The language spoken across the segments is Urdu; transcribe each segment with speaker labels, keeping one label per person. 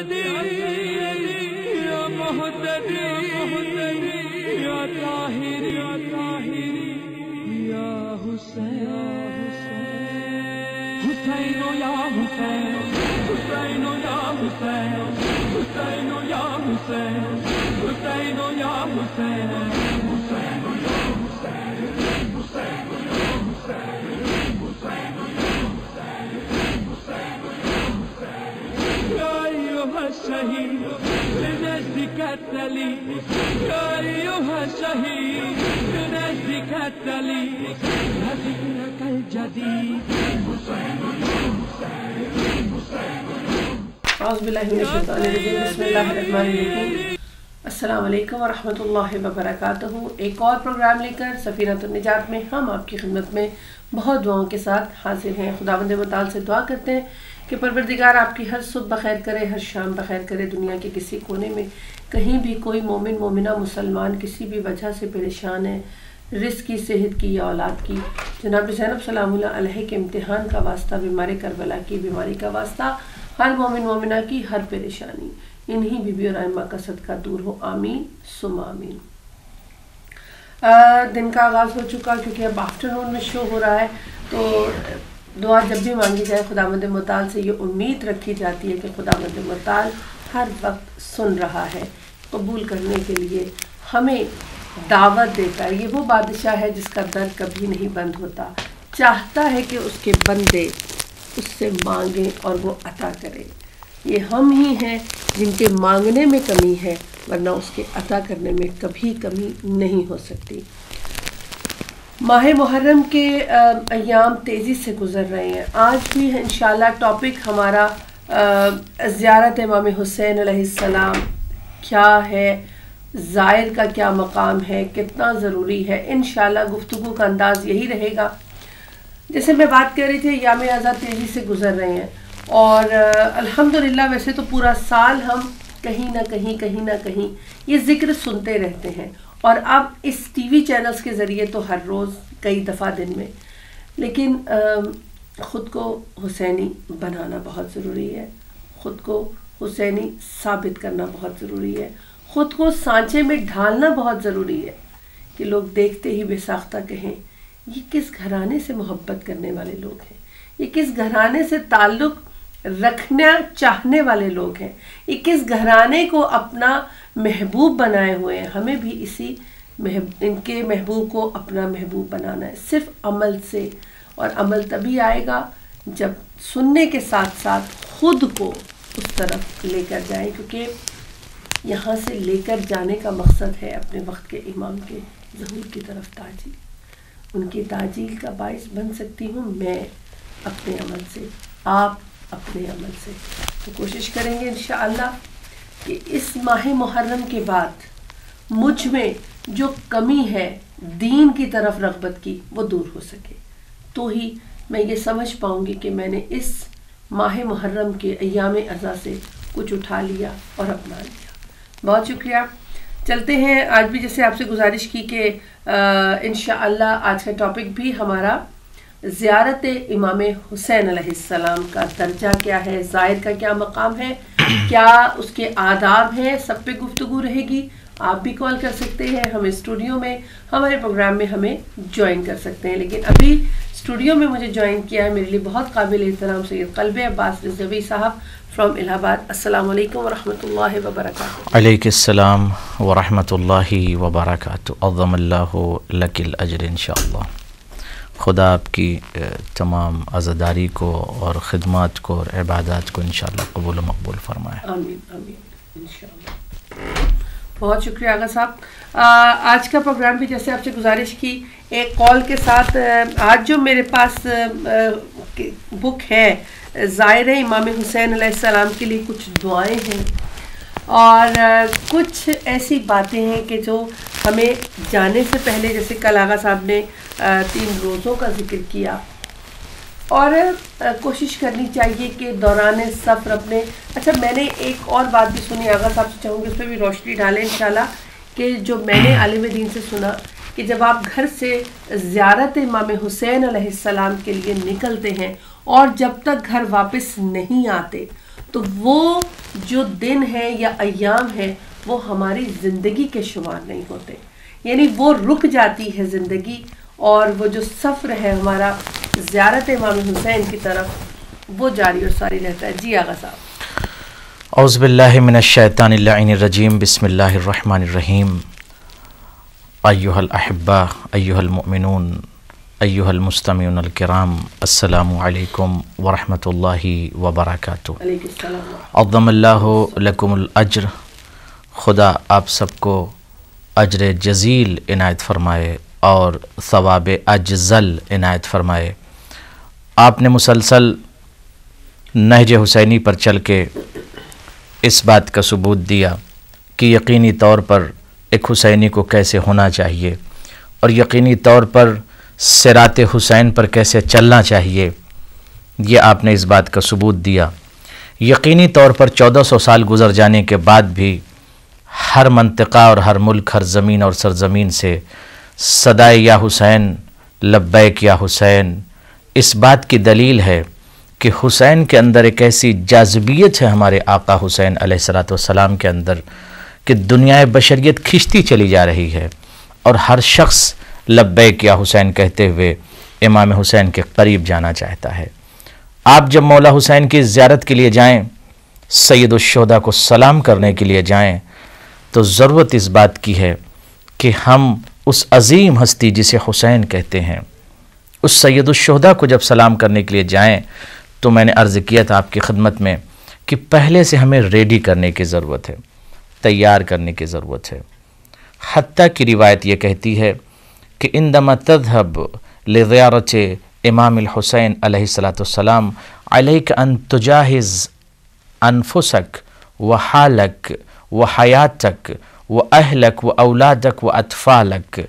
Speaker 1: سیدی یا مہتدی یا طاہر یا حسین حسین یا حسین حسین یا حسین حسین یا حسین حسین یا حسین حسین یا حسین حسین یا حسین حسین یا أيها الشهيد لنجدك التلي يا أيها الشهيد لنجدك التلي نذيرك الجديد حسين يا حسين حسين
Speaker 2: اعوذ باللہ من الشیطان الرجیم بسم اللہ الرحمن الرحیم السلام علیکم ورحمۃ اللہ وبرکاتہ۔ ایک اور پروگرام لے کر سفینۃ النجات میں ہم آپ کی خدمت میں بہت دعاؤں کے ساتھ حاضر ہیں۔ خداوند متعال سے دعا کرتے ہیں کہ پروردگار آپ کی ہر صبح بخیر کرے، ہر شام بخیر کرے۔ دنیا کے کسی کونے میں کہیں بھی کوئی مومن مومنہ مسلمان کسی بھی وجہ سے پریشان ہے، رزق کی، صحت کی یا اولاد کی، جناب زینب سلام اللہ علیہ کے امتحان کا واسطہ، بیمار کربلا کی بیماری کا واسطہ، ہر مومن مومنہ کی ہر پریشانی انہی بی بی اور ائمہ کا صدقہ دور ہو، آمین ثم آمین۔ دن کا آغاز ہو چکا، کیونکہ اب آفٹرنون میں شو ہو رہا ہے، تو دعا جب بھی مانگی جائے خداوند متعال سے یہ امید رکھی جاتی ہے کہ خداوند متعال ہر وقت سن رہا ہے، قبول کرنے کے لیے ہمیں دعوت دیتا ہے۔ یہ وہ بادشاہ ہے جس کا در کبھی نہیں بند ہوتا، چاہتا ہے کہ اس کے بندے اس سے مانگیں اور وہ عطا کرے۔ یہ ہم ہی ہیں جن کے مانگنے میں کمی ہے، ورنہ اس کے عطا کرنے میں کبھی کمی نہیں ہو سکتی۔ ماہ محرم کے ایام تیزی سے گزر رہے ہیں۔ آج بھی انشاءاللہ ٹاپک ہمارا زیارت امام حسین علیہ السلام کیا ہے، زائر کا کیا مقام ہے، کتنا ضروری ہے۔ انشاءاللہ گفتگو کا انداز یہی رہے گا۔ جیسے میں بات کر رہی تھی، ایام اعزاز تیزی سے گزر رہے ہیں، اور الحمدللہ ویسے تو پورا سال ہم کہیں نہ کہیں یہ ذکر سنتے رہتے ہیں، اور اب اس ٹی وی چینلز کے ذریعے تو ہر روز کئی دفعہ دن میں، لیکن خود کو حسینی بنانا بہت ضروری ہے، خود کو حسینی ثابت کرنا بہت ضروری ہے، خود کو سانچے میں ڈھالنا بہت ضروری ہے کہ لوگ دیکھتے ہی بے ساختہ کہیں یہ کس گھرانے سے محبت کرنے والے لوگ ہیں، یہ کس گھرانے سے تعلق رکھنا چاہنے والے لوگ ہیں، یہ کس گھرانے کو اپنا محبوب بنائے ہوئے ہیں۔ ہمیں بھی ان کے محبوب کو اپنا محبوب بنانا ہے، صرف عمل سے، اور عمل تبھی آئے گا جب سننے کے ساتھ ساتھ خود کو اس طرف لے کر جائیں، کیونکہ یہاں سے لے کر جانے کا مقصد ہے اپنے وقت کے امام کے ظہور کی طرف تاجیل۔ ان کی تاجیل کا باعث بن سکتی ہوں میں اپنے عمل سے، آپ اپنے عمل سے۔ تو کوشش کریں گے انشاءاللہ کہ اس ماہ محرم کے بعد مجھ میں جو کمی ہے دین کی طرف رغبت کی وہ دور ہو سکے، تو ہی میں یہ سمجھ پاؤں گی کہ میں نے اس ماہ محرم کے ایام اعزاز سے کچھ اٹھا لیا اور اپنا لیا۔ بہت شکریہ۔ چلتے ہیں، آج بھی جیسے آپ سے گزارش کی کہ انشاءاللہ آج کا ٹاپک بھی ہمارا زیارت امام حسین علیہ السلام کا درجہ کیا ہے، زائر کا کیا مقام ہے، کیا اس کے آداب ہیں، سب پہ گفتگو رہے گی۔ آپ بھی کال کر سکتے ہیں ہمیں اسٹوڈیو میں، ہمارے پروگرام میں ہمیں جوائن کر سکتے ہیں۔ لیکن ابھی اسٹوڈیو میں مجھے جوائن کیا ہے میرے لیے بہت قابل احترام سید قلب عباس رضوی صاحب فرام الہ آباد۔ السلام علیکم ورحمۃ اللہ وبرکاتہ۔
Speaker 3: علیکم السلام ورحمۃ اللہ وبرکاتہ۔ عظم اللہ لک الاجر انشاءاللہ۔ خدا آپ کی تمام عزاداری کو اور خدمات کو اور عبادات کو انشاءاللہ قبول و مقبول فرمائے۔
Speaker 2: آمین آمین انشاءاللہ۔ بہت شکریہ آغا صاحب۔ آج کا پروگرام بھی جیسے آپ سے گزارش کی ایک کال کے ساتھ، آج جو میرے پاس بک ہے زائر امام حسین علیہ السلام کے لیے کچھ دعائیں ہیں اور کچھ ایسی باتیں ہیں کہ جو ہمیں جانے سے پہلے، جیسے کل آغا صاحب نے 3 روزوں کا ذکر کیا، اور کوشش کرنی چاہیے کہ دوران سفر اپنے، اچھا میں نے ایک اور بات بھی سنی آغا صاحب سے، چاہوں گی اس پہ بھی روشنی ڈالیں انشاءاللہ، کہ جو میں نے عالم دین سے سنا کہ جب آپ گھر سے زیارت امام حسین علیہ السلام کے لیے نکلتے ہیں اور جب تک گھر واپس نہیں آتے تو وہ جو دن ہیں یا ایام ہیں وہ ہماری زندگی کے شمار نہیں ہوتے، یعنی وہ رک جاتی ہے زندگی، اور وہ جو سفر ہے ہمارا زیارت امام حسین کی طرف وہ جاری اور ساری رہتا ہے۔ جی آغا صاحب۔
Speaker 3: اعوذ باللہ من الشیطان اللعین الرجیم، بسم اللہ الرحمن الرحیم۔ ایھا الاحباء، ایھا المؤمنون، ایھا المستمعون الکرام، السلام علیکم ورحمۃ اللہ وبرکاتہ۔
Speaker 2: علیکم السلام۔
Speaker 3: عظم اللہ لکم الاجر، خدا آپ سب کو اجر جزیل عنایت فرمائے اور ثواب اجزل عنایت فرمائے۔ آپ نے مسلسل نہج حسینی پر چل کے اس بات کا ثبوت دیا کہ یقینی طور پر ایک حسینی کو کیسے ہونا چاہیے اور یقینی طور پر صراط حسین پر کیسے چلنا چاہیے، یہ آپ نے اس بات کا ثبوت دیا۔ یقینی طور پر 1400 سال گزر جانے کے بعد بھی ہر منطقہ اور ہر ملک، ہر زمین اور سرزمین سے صدائے یا حسین، لبیک یا حسین، اس بات کی دلیل ہے کہ حسین کے اندر ایک ایسی جاذبیت ہے ہمارے آقا حسین علیہ السلام کے اندر کہ دنیا بشریت کھنچتی چلی جا رہی ہے، اور ہر شخص لبیک یا حسین کہتے ہوئے امام حسین کے قریب جانا چاہتا ہے۔ آپ جب مولا حسین کی زیارت کے لیے جائیں، سید الشہداء کو سلام کرنے کے لیے جائیں، تو ضرورت اس بات کی ہے کہ ہم اس عظیم ہستی جسے حسین کہتے ہیں، اس سید الشہداء کو جب سلام کرنے کے لیے جائیں تو میں نے عرض کیا تھا آپ کی خدمت میں کہ پہلے سے ہمیں ریڈی کرنے کی ضرورت ہے، تیار کرنے کی ضرورت ہے۔ حتیٰ کی روایت یہ کہتی ہے کہ عندما تذهب لزیارت امام الحسین علیہ السلام علیک ان تجاہز انفسک وحالک وحیاتک واہلک واولادک واطفالک،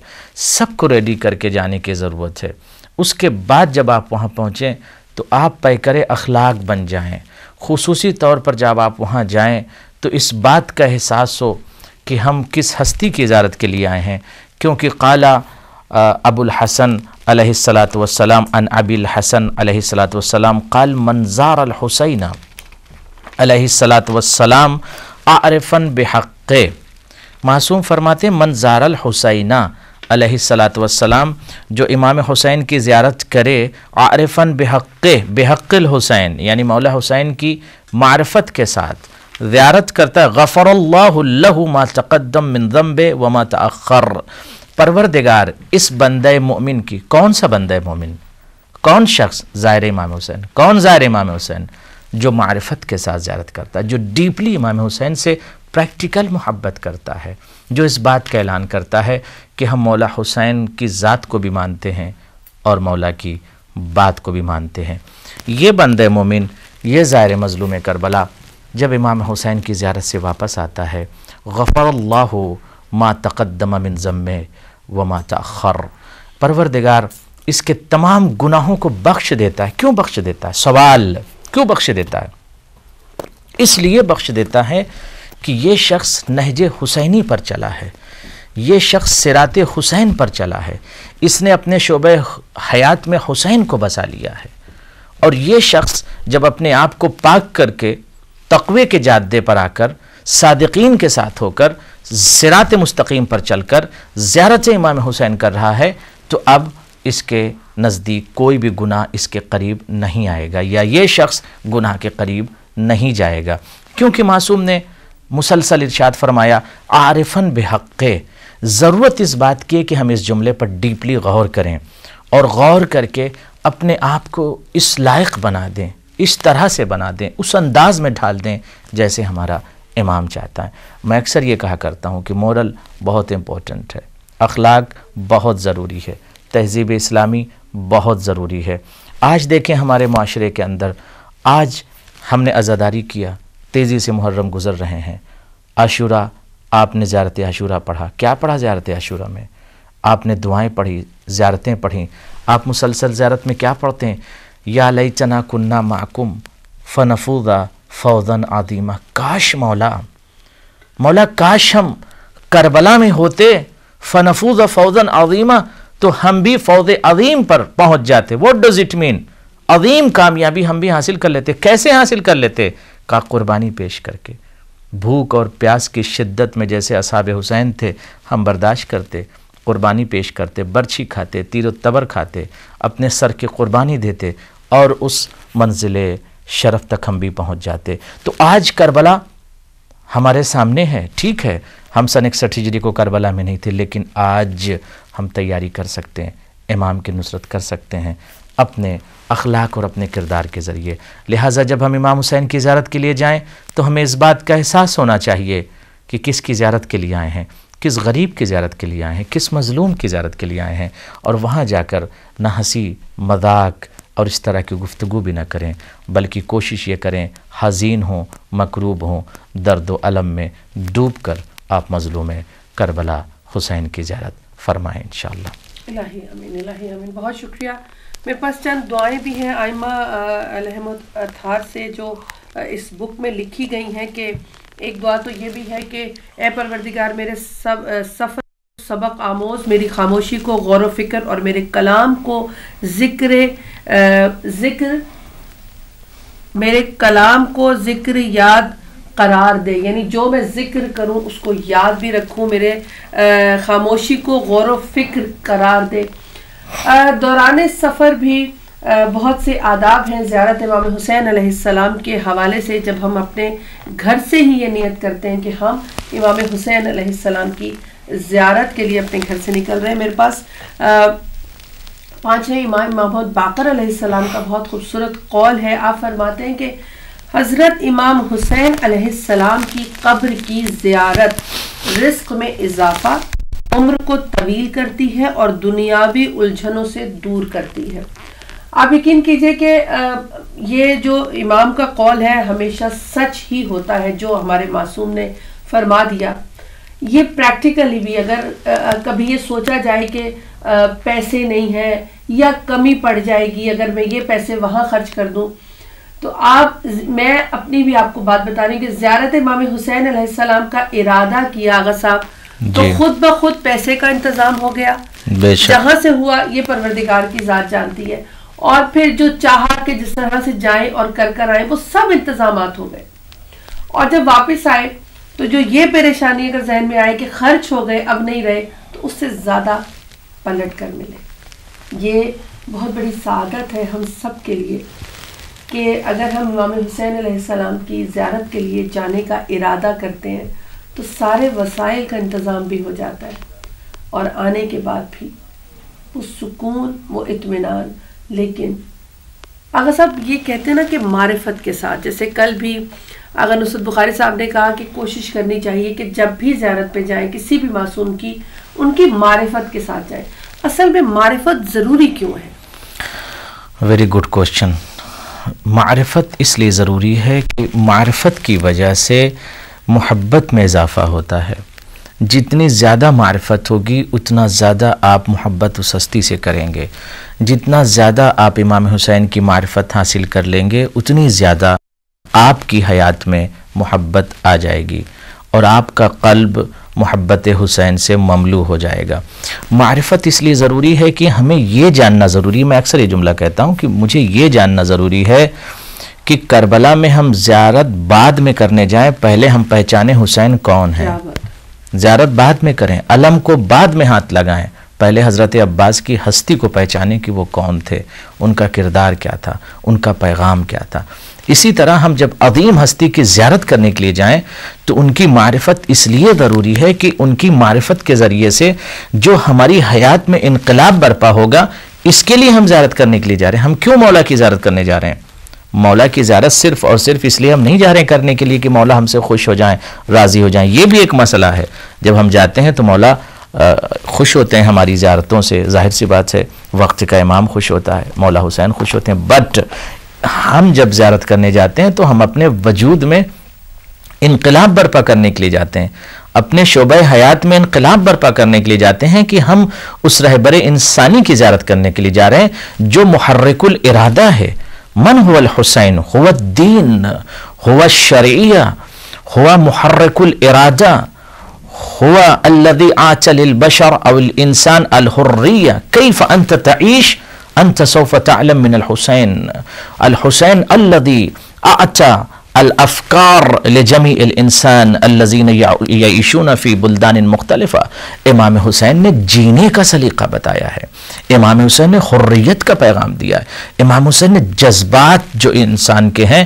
Speaker 3: سب کو ریڈی کر کے جانے کی ضرورت ہے۔ اس کے بعد جب آپ وہاں پہنچیں تو آپ پیکر اخلاق بن جائیں، خصوصی طور پر جب آپ وہاں جائیں تو اس بات کا احساس ہو کہ ہم کس ہستی کی زیارت کے لیے آئے ہیں، کیونکہ قال ابو الحسن علیہ السلام عن ابی الحسن علیہ السلام قال من زار الحسین علیہ السلام عارفا بحق، معصوم فرماتے ہیں من زار الحسینہ علیہ السلام، جو امام حسین کی زیارت کرے عارفا بحق الحسین، یعنی مولا حسین کی معرفت کے ساتھ زیارت کرتا ہے، غفر اللہ لہ ما تقدم من ذنب وما تأخر، پروردگار اس بندہ مومن کی، کون سا بندہ مومن، کون شخص زائر امام حسین، کون زائر امام حسین، جو معرفت کے ساتھ زیارت کرتا ہے، جو ڈیپلی امام حسین سے پریکٹیکل محبت کرتا ہے، جو اس بات کا اعلان کرتا ہے کہ ہم مولا حسین کی ذات کو بھی مانتے ہیں اور مولا کی بات کو بھی مانتے ہیں۔ یہ بندہ مومن، یہ زائر مظلوم کربلا جب امام حسین کی زیارت سے واپس آتا ہے، غفر اللہ ما تقدم من ذنبہ وما تأخر، پروردگار اس کے تمام گناہوں کو بخش دیتا ہے۔ کیوں بخش دیتا ہے؟ سوال، کیوں بخش دیتا ہے؟ اس لیے بخش دیتا ہے کہ یہ شخص نہج حسینی پر چلا ہے، یہ شخص صراط حسین پر چلا ہے، اس نے اپنے شعبہ حیات میں حسین کو بسا لیا ہے، اور یہ شخص جب اپنے آپ کو پاک کر کے تقوی کے جادے پر آ کر صادقین کے ساتھ ہو کر صراط مستقیم پر چل کر زیارت امام حسین کر رہا ہے، تو اب اس کے نزدیک کوئی بھی گناہ اس کے قریب نہیں آئے گا، یا یہ شخص گناہ کے قریب نہیں جائے گا، کیونکہ معصوم نے مسلسل ارشاد فرمایا عارفاً بحق۔ ضرورت اس بات کی ہے کہ ہم اس جملے پر ڈیپلی غور کریں اور غور کر کے اپنے آپ کو اس لائق بنا دیں، اس طرح سے بنا دیں، اس انداز میں ڈھال دیں جیسے ہمارا امام چاہتا ہے۔ میں اکثر یہ کہا کرتا ہوں کہ مورل بہت امپورٹنٹ ہے، اخلاق بہت ضروری ہے، تہذیب اسلامی بہت ضروری ہے۔ آج دیکھیں ہمارے معاشرے کے اندر، آج ہم نے عزاداری کیا، تیزی سے محرم گزر رہے ہیں، عاشورہ آپ نے زیارت عاشورہ پڑھا، کیا پڑھا زیارت عاشورہ میں؟ آپ نے دعائیں پڑھی، زیارتیں پڑھیں، آپ مسلسل زیارت میں کیا پڑھتے ہیں؟ یا لیتنا کننا معکم فنفوذ فوزا عظیمہ، کاش مولا کاش ہم کربلا میں ہوتے، فنفوذ فوزا عظیمہ، تو ہم بھی فوز عظیم پر پہنچ جاتے۔ What does it mean؟ عظیم کامیابی ہم بھی حاصل کر لیتے۔ کیسے حاصل کر لیتے؟ کا قربانی پیش کر کے، بھوک اور پیاس کی شدت میں جیسے اصحاب حسین تھے ہم برداشت کرتے، قربانی پیش کرتے، برچھی کھاتے، تیر و تبر کھاتے، اپنے سر کی قربانی دیتے اور اس منزل شرف تک ہم بھی پہنچ جاتے۔ تو آج کربلا ہمارے سامنے ہے، ٹھیک ہے ہم سن 61 ہجری کو کربلا میں نہیں تھے، لیکن آج ہم تیاری کر سکتے ہیں، امام کی نصرت کر سکتے ہیں اپنے اخلاق اور اپنے کردار کے ذریعے۔ لہٰذا جب ہم امام حسین کی زیارت کے لیے جائیں تو ہمیں اس بات کا احساس ہونا چاہیے کہ کس کی زیارت کے لیے آئے ہیں، کس غریب کی زیارت کے لیے آئے ہیں، کس مظلوم کی زیارت کے لیے آئے ہیں، اور وہاں جا کر نہ ہنسی مذاق اور اس طرح کی گفتگو بھی نہ کریں، بلکہ کوشش یہ کریں حزین ہوں، مکروب ہوں، درد و الم میں ڈوب کر آپ مظلوم کربلا حسین کی زیارت فرمائیں انشاءاللہ۔
Speaker 2: الہی امین، الہی امین، بہت شکریہ۔ میرے پاس چند دعائیں بھی ہیں آئمہ علیہم اطہار سے جو اس بک میں لکھی گئی ہیں، کہ ایک دعا تو یہ بھی ہے کہ اے پروردگار میرے سفر سبق آموز میری خاموشی کو غور و فکر اور میرے کلام کو میرے کلام کو ذکر یاد قرار دے، یعنی جو میں ذکر کروں اس کو یاد بھی رکھوں، میرے خاموشی کو غور و فکر قرار دے۔ دوران سفر بھی بہت سے آداب ہیں زیارت امام حسین علیہ السلام کے حوالے سے، جب ہم اپنے گھر سے ہی یہ نیت کرتے ہیں کہ ہم امام حسین علیہ السلام کی زیارت کے لیے اپنے گھر سے نکل رہے ہیں۔ میرے پاس پانچویں امام محمد باقر علیہ السلام کا بہت خوبصورت قول ہے۔ آپ فرماتے ہیں کہ حضرت امام حسین علیہ السلام کی قبر کی زیارت رزق میں اضافہ، عمر کو طویل کرتی ہے اور دنیاوی الجھنوں سے دور کرتی ہے۔ آپ یقین کیجئے کہ یہ جو امام کا قول ہے ہمیشہ سچ ہی ہوتا ہے، جو ہمارے معصوم نے فرما دیا۔ یہ پریکٹیکلی بھی اگر کبھی یہ سوچا جائے کہ پیسے نہیں ہیں یا کمی پڑ جائے گی اگر میں یہ پیسے وہاں خرچ کر دوں، تو میں اپنی بھی آپ کو بات بتا رہی ہوں کہ زیارت امام حسین علیہ السلام کا ارادہ کیا آغا صاحب تو خود بخود پیسے کا انتظام ہو گیا، جہاں سے ہوا یہ پروردگار کی ذات جانتی ہے، اور پھر جو چاہا کہ جس طرح سے جائیں اور کر آئیں وہ سب انتظامات ہو گئے، اور جب واپس آئے تو جو یہ پریشانی اگر ذہن میں آئے کہ خرچ ہو گئے اب نہیں رہے، تو اس سے زیادہ پلٹ کر ملے۔ یہ بہت بڑی سعادت ہے ہم سب کے لیے کہ اگر ہم امام حسین علیہ السلام کی زیارت کے لیے جانے کا ارادہ کرتے ہیں تو سارے وسائل کا انتظام بھی ہو جاتا ہے، اور آنے کے بعد بھی وہ سکون، وہ اطمینان۔ لیکن آغا صاحب یہ کہتے ہیں نا کہ معرفت کے ساتھ، جیسے کل بھی آغا نصرت بخاری صاحب نے کہا کہ کوشش کرنی چاہیے کہ جب بھی زیارت پہ جائیں کسی بھی معصوم کی، ان کی معرفت کے ساتھ جائیں۔ اصل میں معرفت ضروری کیوں ہے؟
Speaker 3: Very good question. معرفت اس لیے ضروری ہے کہ معرفت کی وجہ سے محبت میں اضافہ ہوتا ہے۔ جتنی زیادہ معرفت ہوگی اتنا زیادہ آپ محبت اس ہستی سے کریں گے، جتنا زیادہ آپ امام حسین کی معرفت حاصل کر لیں گے اتنی زیادہ آپ کی حیات میں محبت آ جائے گی اور آپ کا قلب محبت حسین سے مملو ہو جائے گا۔ معرفت اس لیے ضروری ہے کہ ہمیں یہ جاننا ضروری ہے، میں اکثر یہ جملہ کہتا ہوں کہ مجھے یہ جاننا ضروری ہے کہ کربلا میں ہم زیارت بعد میں کرنے جائیں، پہلے ہم پہچانیں حسین کون ہیں۔ زیارت بعد میں کریں، علم کو بعد میں ہاتھ لگائیں، پہلے حضرت عباس کی ہستی کو پہچانیں کہ وہ کون تھے، ان کا کردار کیا تھا، ان کا پیغام کیا تھا۔ اسی طرح ہم جب عظیم ہستی کی زیارت کرنے کے لیے جائیں تو ان کی معرفت اس لیے ضروری ہے کہ ان کی معرفت کے ذریعے سے جو ہماری حیات میں انقلاب برپا ہوگا، اس کے لیے ہم زیارت کرنے کے لیے جا رہے ہیں۔ ہم کیوں مولا کی زیارت کرنے جا رہے ہیں؟ مولا کی زیارت صرف اور صرف اس لیے ہم نہیں جا رہے ہیں کرنے کے لیے کہ مولا ہم سے خوش ہو جائیں، راضی ہو جائیں۔ یہ بھی ایک مسئلہ ہے، جب ہم جاتے ہیں تو مولا خوش ہوتے ہیں ہماری زیارتوں سے، ظاہر سی بات ہے، وقت کا امام خوش ہوتا ہے، مولا حسین خوش ہوتے ہیں، بٹ ہم جب زیارت کرنے جاتے ہیں تو ہم اپنے وجود میں انقلاب برپا کرنے کے لیے جاتے ہیں، اپنے شعبہ حیات میں انقلاب برپا کرنے کے لیے جاتے ہیں کہ ہم اس رہبر انسانی کی زیارت کرنے کے لیے جا رہے ہیں جو محرک الارادہ ہے۔ من هو الحسین؟ هو الدین، هو الشرعیہ، هو محرک الارادہ، هو الذي اعطى للبشر او الانسان الحریہ۔ کیف انت تعیش؟ انت سوف تعلم من الحسین، الحسین الذي اعطى الافکار لجمیع الانسان الذین یعیشون فی بلدان مختلفہ. امام حسین نے جینے کا سلیقہ بتایا ہے. امام حسین نے حریت کا پیغام دیا ہے. امام حسین نے جذبات جو انسان کے ہیں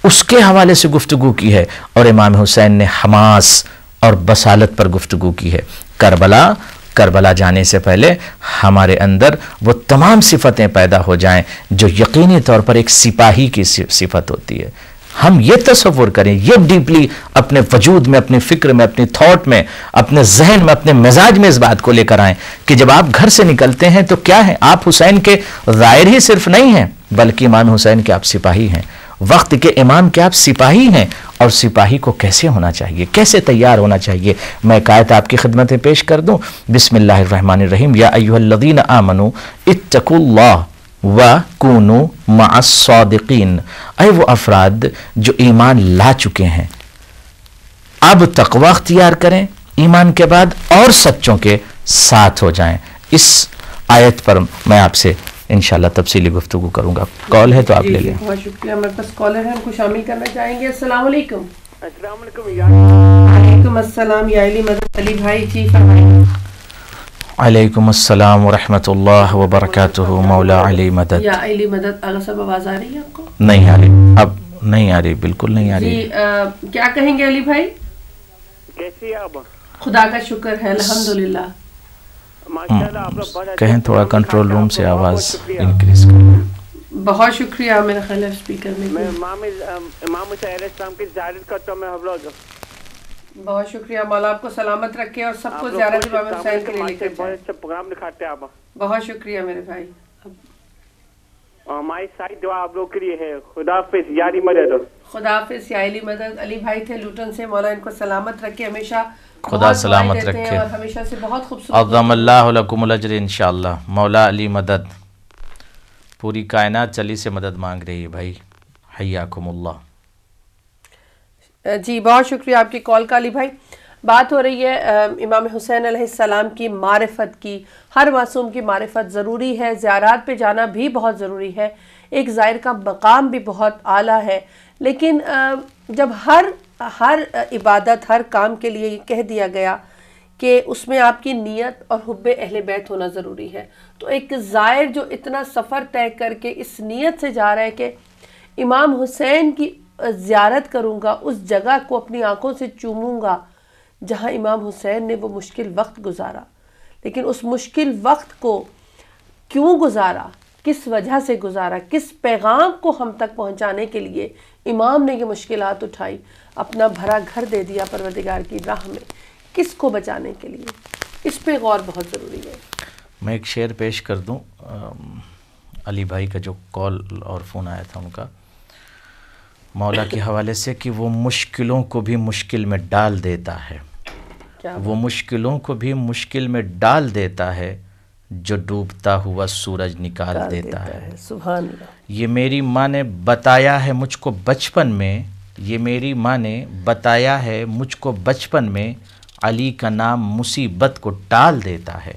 Speaker 3: اس کے حوالے سے گفتگو کی ہے. اور امام حسین نے حماس اور بصالت پر گفتگو کی ہے. کربلا جانے سے پہلے ہمارے اندر وہ تمام صفتیں پیدا ہو جائیں جو یقینی طور پر ایک سپاہی کی صفت ہوتی ہے. ہم یہ تصور کریں، یہ ڈیپلی اپنے وجود میں، اپنی فکر میں، اپنی تھاٹ میں، اپنے ذہن میں، اپنے مزاج میں اس بات کو لے کر آئیں کہ جب آپ گھر سے نکلتے ہیں تو کیا ہیں؟ آپ حسین کے ظاہر ہی صرف نہیں ہیں بلکہ امام حسین کے آپ سپاہی ہیں. وقت کے امام کے آپ سپاہی ہیں. اور سپاہی کو کیسے ہونا چاہیے، کیسے تیار ہونا چاہیے، میں ایک آیت آپ کی خدمت میں پیش کر دوں. بسم اللہ الرحمن الرحیم. یا ایھا الذین آمنوا اتقوا اللہ وَكُونُوا مَعَ الصَّادِقِينَ. اے وہ افراد جو ایمان لا چکے ہیں اب تقوی اختیار کریں ایمان کے بعد اور سچوں کے ساتھ ہو جائیں. اس آیت پر میں آپ سے انشاءاللہ تفصیلی گفتگو کروں گا. کال ہے تو آپ لے لیں.
Speaker 2: بہت شکریہ. ہمارے پاس کالر ہیں، ہم کو شامل کرنا چاہیں گے. السلام علیکم.
Speaker 4: السلام علیکم.
Speaker 2: وعلیکم السلام. یا علی مدد علی بھائی جی فرمائیں.
Speaker 3: علیکم السلام ورحمۃ اللہ وبرکاتہ. مولا علی مدد.
Speaker 2: یا علی مدد. آغا صاحب آواز آ رہی ہے آپ کو؟
Speaker 3: نہیں آ رہی، اب نہیں آ رہی، بالکل نہیں آ رہی.
Speaker 2: جی کیا کہیں گے علی بھائی؟
Speaker 4: کیسی آپ؟
Speaker 2: خدا کا شکر ہے الحمدللہ.
Speaker 3: کہیں تھوڑا کنٹرول روم سے آواز انکریز کریں.
Speaker 2: بہت شکریہ. میرا خیال ہے اسپیکر میں
Speaker 4: امام حسین علیہ السلام کی زیارت کرتا ہوں میں ہم لوگ.
Speaker 2: بہت شکریہ. مولا آپ کو سلامت رکھے اور سب کو زیارت امام حسین کے لیے لے کر جائے.
Speaker 4: بہت اچھا پروگرام دکھاتے ہیں آپ.
Speaker 2: بہت شکریہ میرے بھائی.
Speaker 4: ہماری ساری دعا آپ لوگ کے لیے ہے. خدا حافظ. یا علی مدد.
Speaker 2: خدا حافظ. یا علی مدد. علی بھائی تھے لوٹن سے. مولا ان کو سلامت رکھے، ہمیشہ
Speaker 3: خدا سلامت رکھے
Speaker 2: اور ہمیشہ سے بہت خوبصورت.
Speaker 3: عظم اللہ لکم الاجر انشاءاللہ. مولا علی مدد. پوری کائنات چلی سے مدد مانگ رہی ہے بھائی. حیاکم اللہ.
Speaker 2: جی بہت شکریہ آپ کی کال کا علی بھائی. بات ہو رہی ہے امام حسین علیہ السلام کی معرفت کی. ہر معصوم کی معرفت ضروری ہے. زیارات پہ جانا بھی بہت ضروری ہے. ایک زائر کا مقام بھی بہت اعلیٰ ہے. لیکن جب ہر عبادت، ہر کام کے لیے یہ کہہ دیا گیا کہ اس میں آپ کی نیت اور حب اہل بیت ہونا ضروری ہے، تو ایک زائر جو اتنا سفر طے کر کے اس نیت سے جا رہا ہے کہ امام حسین کی زیارت کروں گا، اس جگہ کو اپنی آنکھوں سے چوموں گا جہاں امام حسین نے وہ مشکل وقت گزارا. لیکن اس مشکل وقت کو کیوں گزارا، کس وجہ سے گزارا، کس پیغام کو ہم تک پہنچانے کے لیے امام نے یہ مشکلات اٹھائی، اپنا بھرا گھر دے دیا پروردگار کی راہ میں، کس کو بچانے کے لیے، اس پہ غور بہت ضروری ہے.
Speaker 3: میں ایک شعر پیش کر دوں علی بھائی کا جو کال اور فون آیا تھا ان کا، مولا کے حوالے سے کہ وہ مشکلوں کو بھی مشکل میں ڈال دیتا ہے. وہ مشکلوں کو بھی مشکل میں ڈال دیتا ہے جو ڈوبتا ہوا سورج نکال دیتا ہے.
Speaker 2: سبحان اللہ.
Speaker 3: یہ میری ماں نے بتایا ہے مجھ کو بچپن میں، یہ میری ماں نے بتایا ہے مجھ کو بچپن میں، علی کا نام مصیبت کو ٹال دیتا ہے.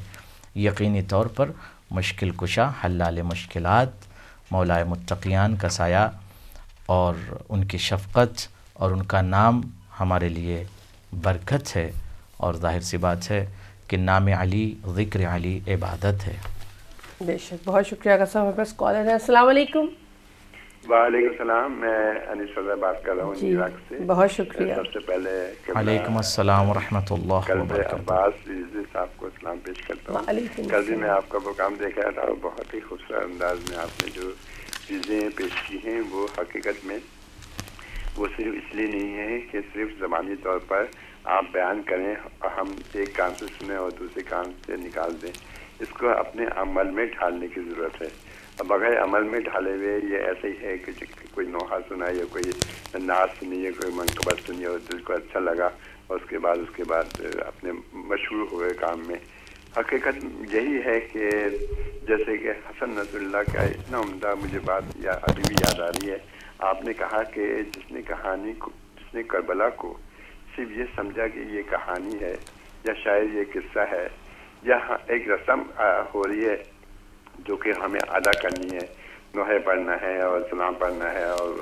Speaker 3: یقینی طور پر مشکل کشا، حلال مشکلات، مولائے متقیان کا سایہ اور ان کی شفقت اور ان کا نام ہمارے لیے برکت ہے. اور ظاہر سی بات ہے کہ نام علی، ذکر علی عبادت ہے.
Speaker 2: بے شک. بہت شکریہ کا صاحب. ہمارے پاس کالر ہے. السلام علیکم.
Speaker 5: وعلیکم السلام. میں انیس رضا بات کر رہا ہوں
Speaker 2: جی
Speaker 5: عراق سے.
Speaker 2: بہت شکریہ.
Speaker 5: سب سے پہلے
Speaker 3: علیکم السلام ورحمۃ اللہ وبرکاتہ.
Speaker 5: عباس رضوی صاحب کو سلام پیش کرتا ہوں. کل بھی میں آپ کا پروگرام دیکھا تھا اور بہت ہی خوبصورت انداز میں آپ نے جو چیزیں پیش کی ہیں وہ حقیقت میں وہ صرف اس لیے نہیں ہے کہ صرف زبانی طور پر آپ بیان کریں اور ہم ایک کان سے سنیں اور دوسرے کان سے نکال دیں. اس کو اپنے عمل میں ڈھالنے کی ضرورت ہے. اب بغیر عمل میں ڈھالے ہوئے یہ ایسے ہی ہے کہ کوئی نوحہ سنا یا کوئی نعت سنی یا کوئی منقبت سنی اور دل کو اچھا لگا اور اس کے بعد اپنے مشہور ہوئے کام میں. حقیقت یہی ہے کہ جیسے کہ حسن نصر اللہ کا اتنا عمدہ مجھے بات یا ابھی بھی یاد آ رہی ہے. آپ نے کہا کہ جس نے کربلا کو صرف یہ سمجھا کہ یہ کہانی ہے یا شاید یہ قصہ ہے یا ایک رسم ہو رہی ہے جو کہ ہمیں ادا کرنی ہے، نوحہ پڑھنا ہے اور سلام پڑھنا ہے اور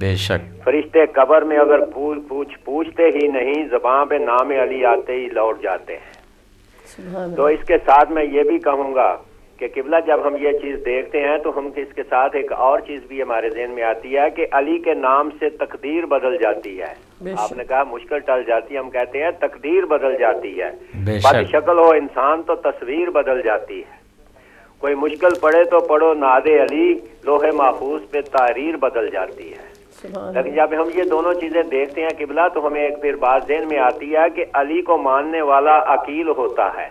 Speaker 3: بے شک
Speaker 6: فرشتے قبر میں اگر پوچھتے ہی نہیں، زبان پہ نام علی آتے ہی لوٹ جاتے ہیں۔ تو اس کے ساتھ میں یہ بھی کہوں گا کہ قبلہ جب ہم یہ چیز دیکھتے ہیں تو ہم اس کے ساتھ ایک اور چیز بھی ہمارے ذہن میں آتی ہے کہ علی کے نام سے تقدیر بدل جاتی ہے۔ آپ نے کہا مشکل ٹل جاتی ہے، ہم کہتے ہیں تقدیر بدل جاتی ہے۔ بد شکل ہو انسان تو تصویر بدل جاتی ہے۔ کوئی مشکل پڑے تو پڑھو ناد علی، لوح محفوظ پہ تحریر بدل جاتی ہے۔ لیکن جب ہم یہ دونوں چیزیں دیکھتے ہیں قبلہ تو ہمیں ایک پھر بات ذہن میں آتی ہے کہ علی کو ماننے والا عقیل ہوتا ہے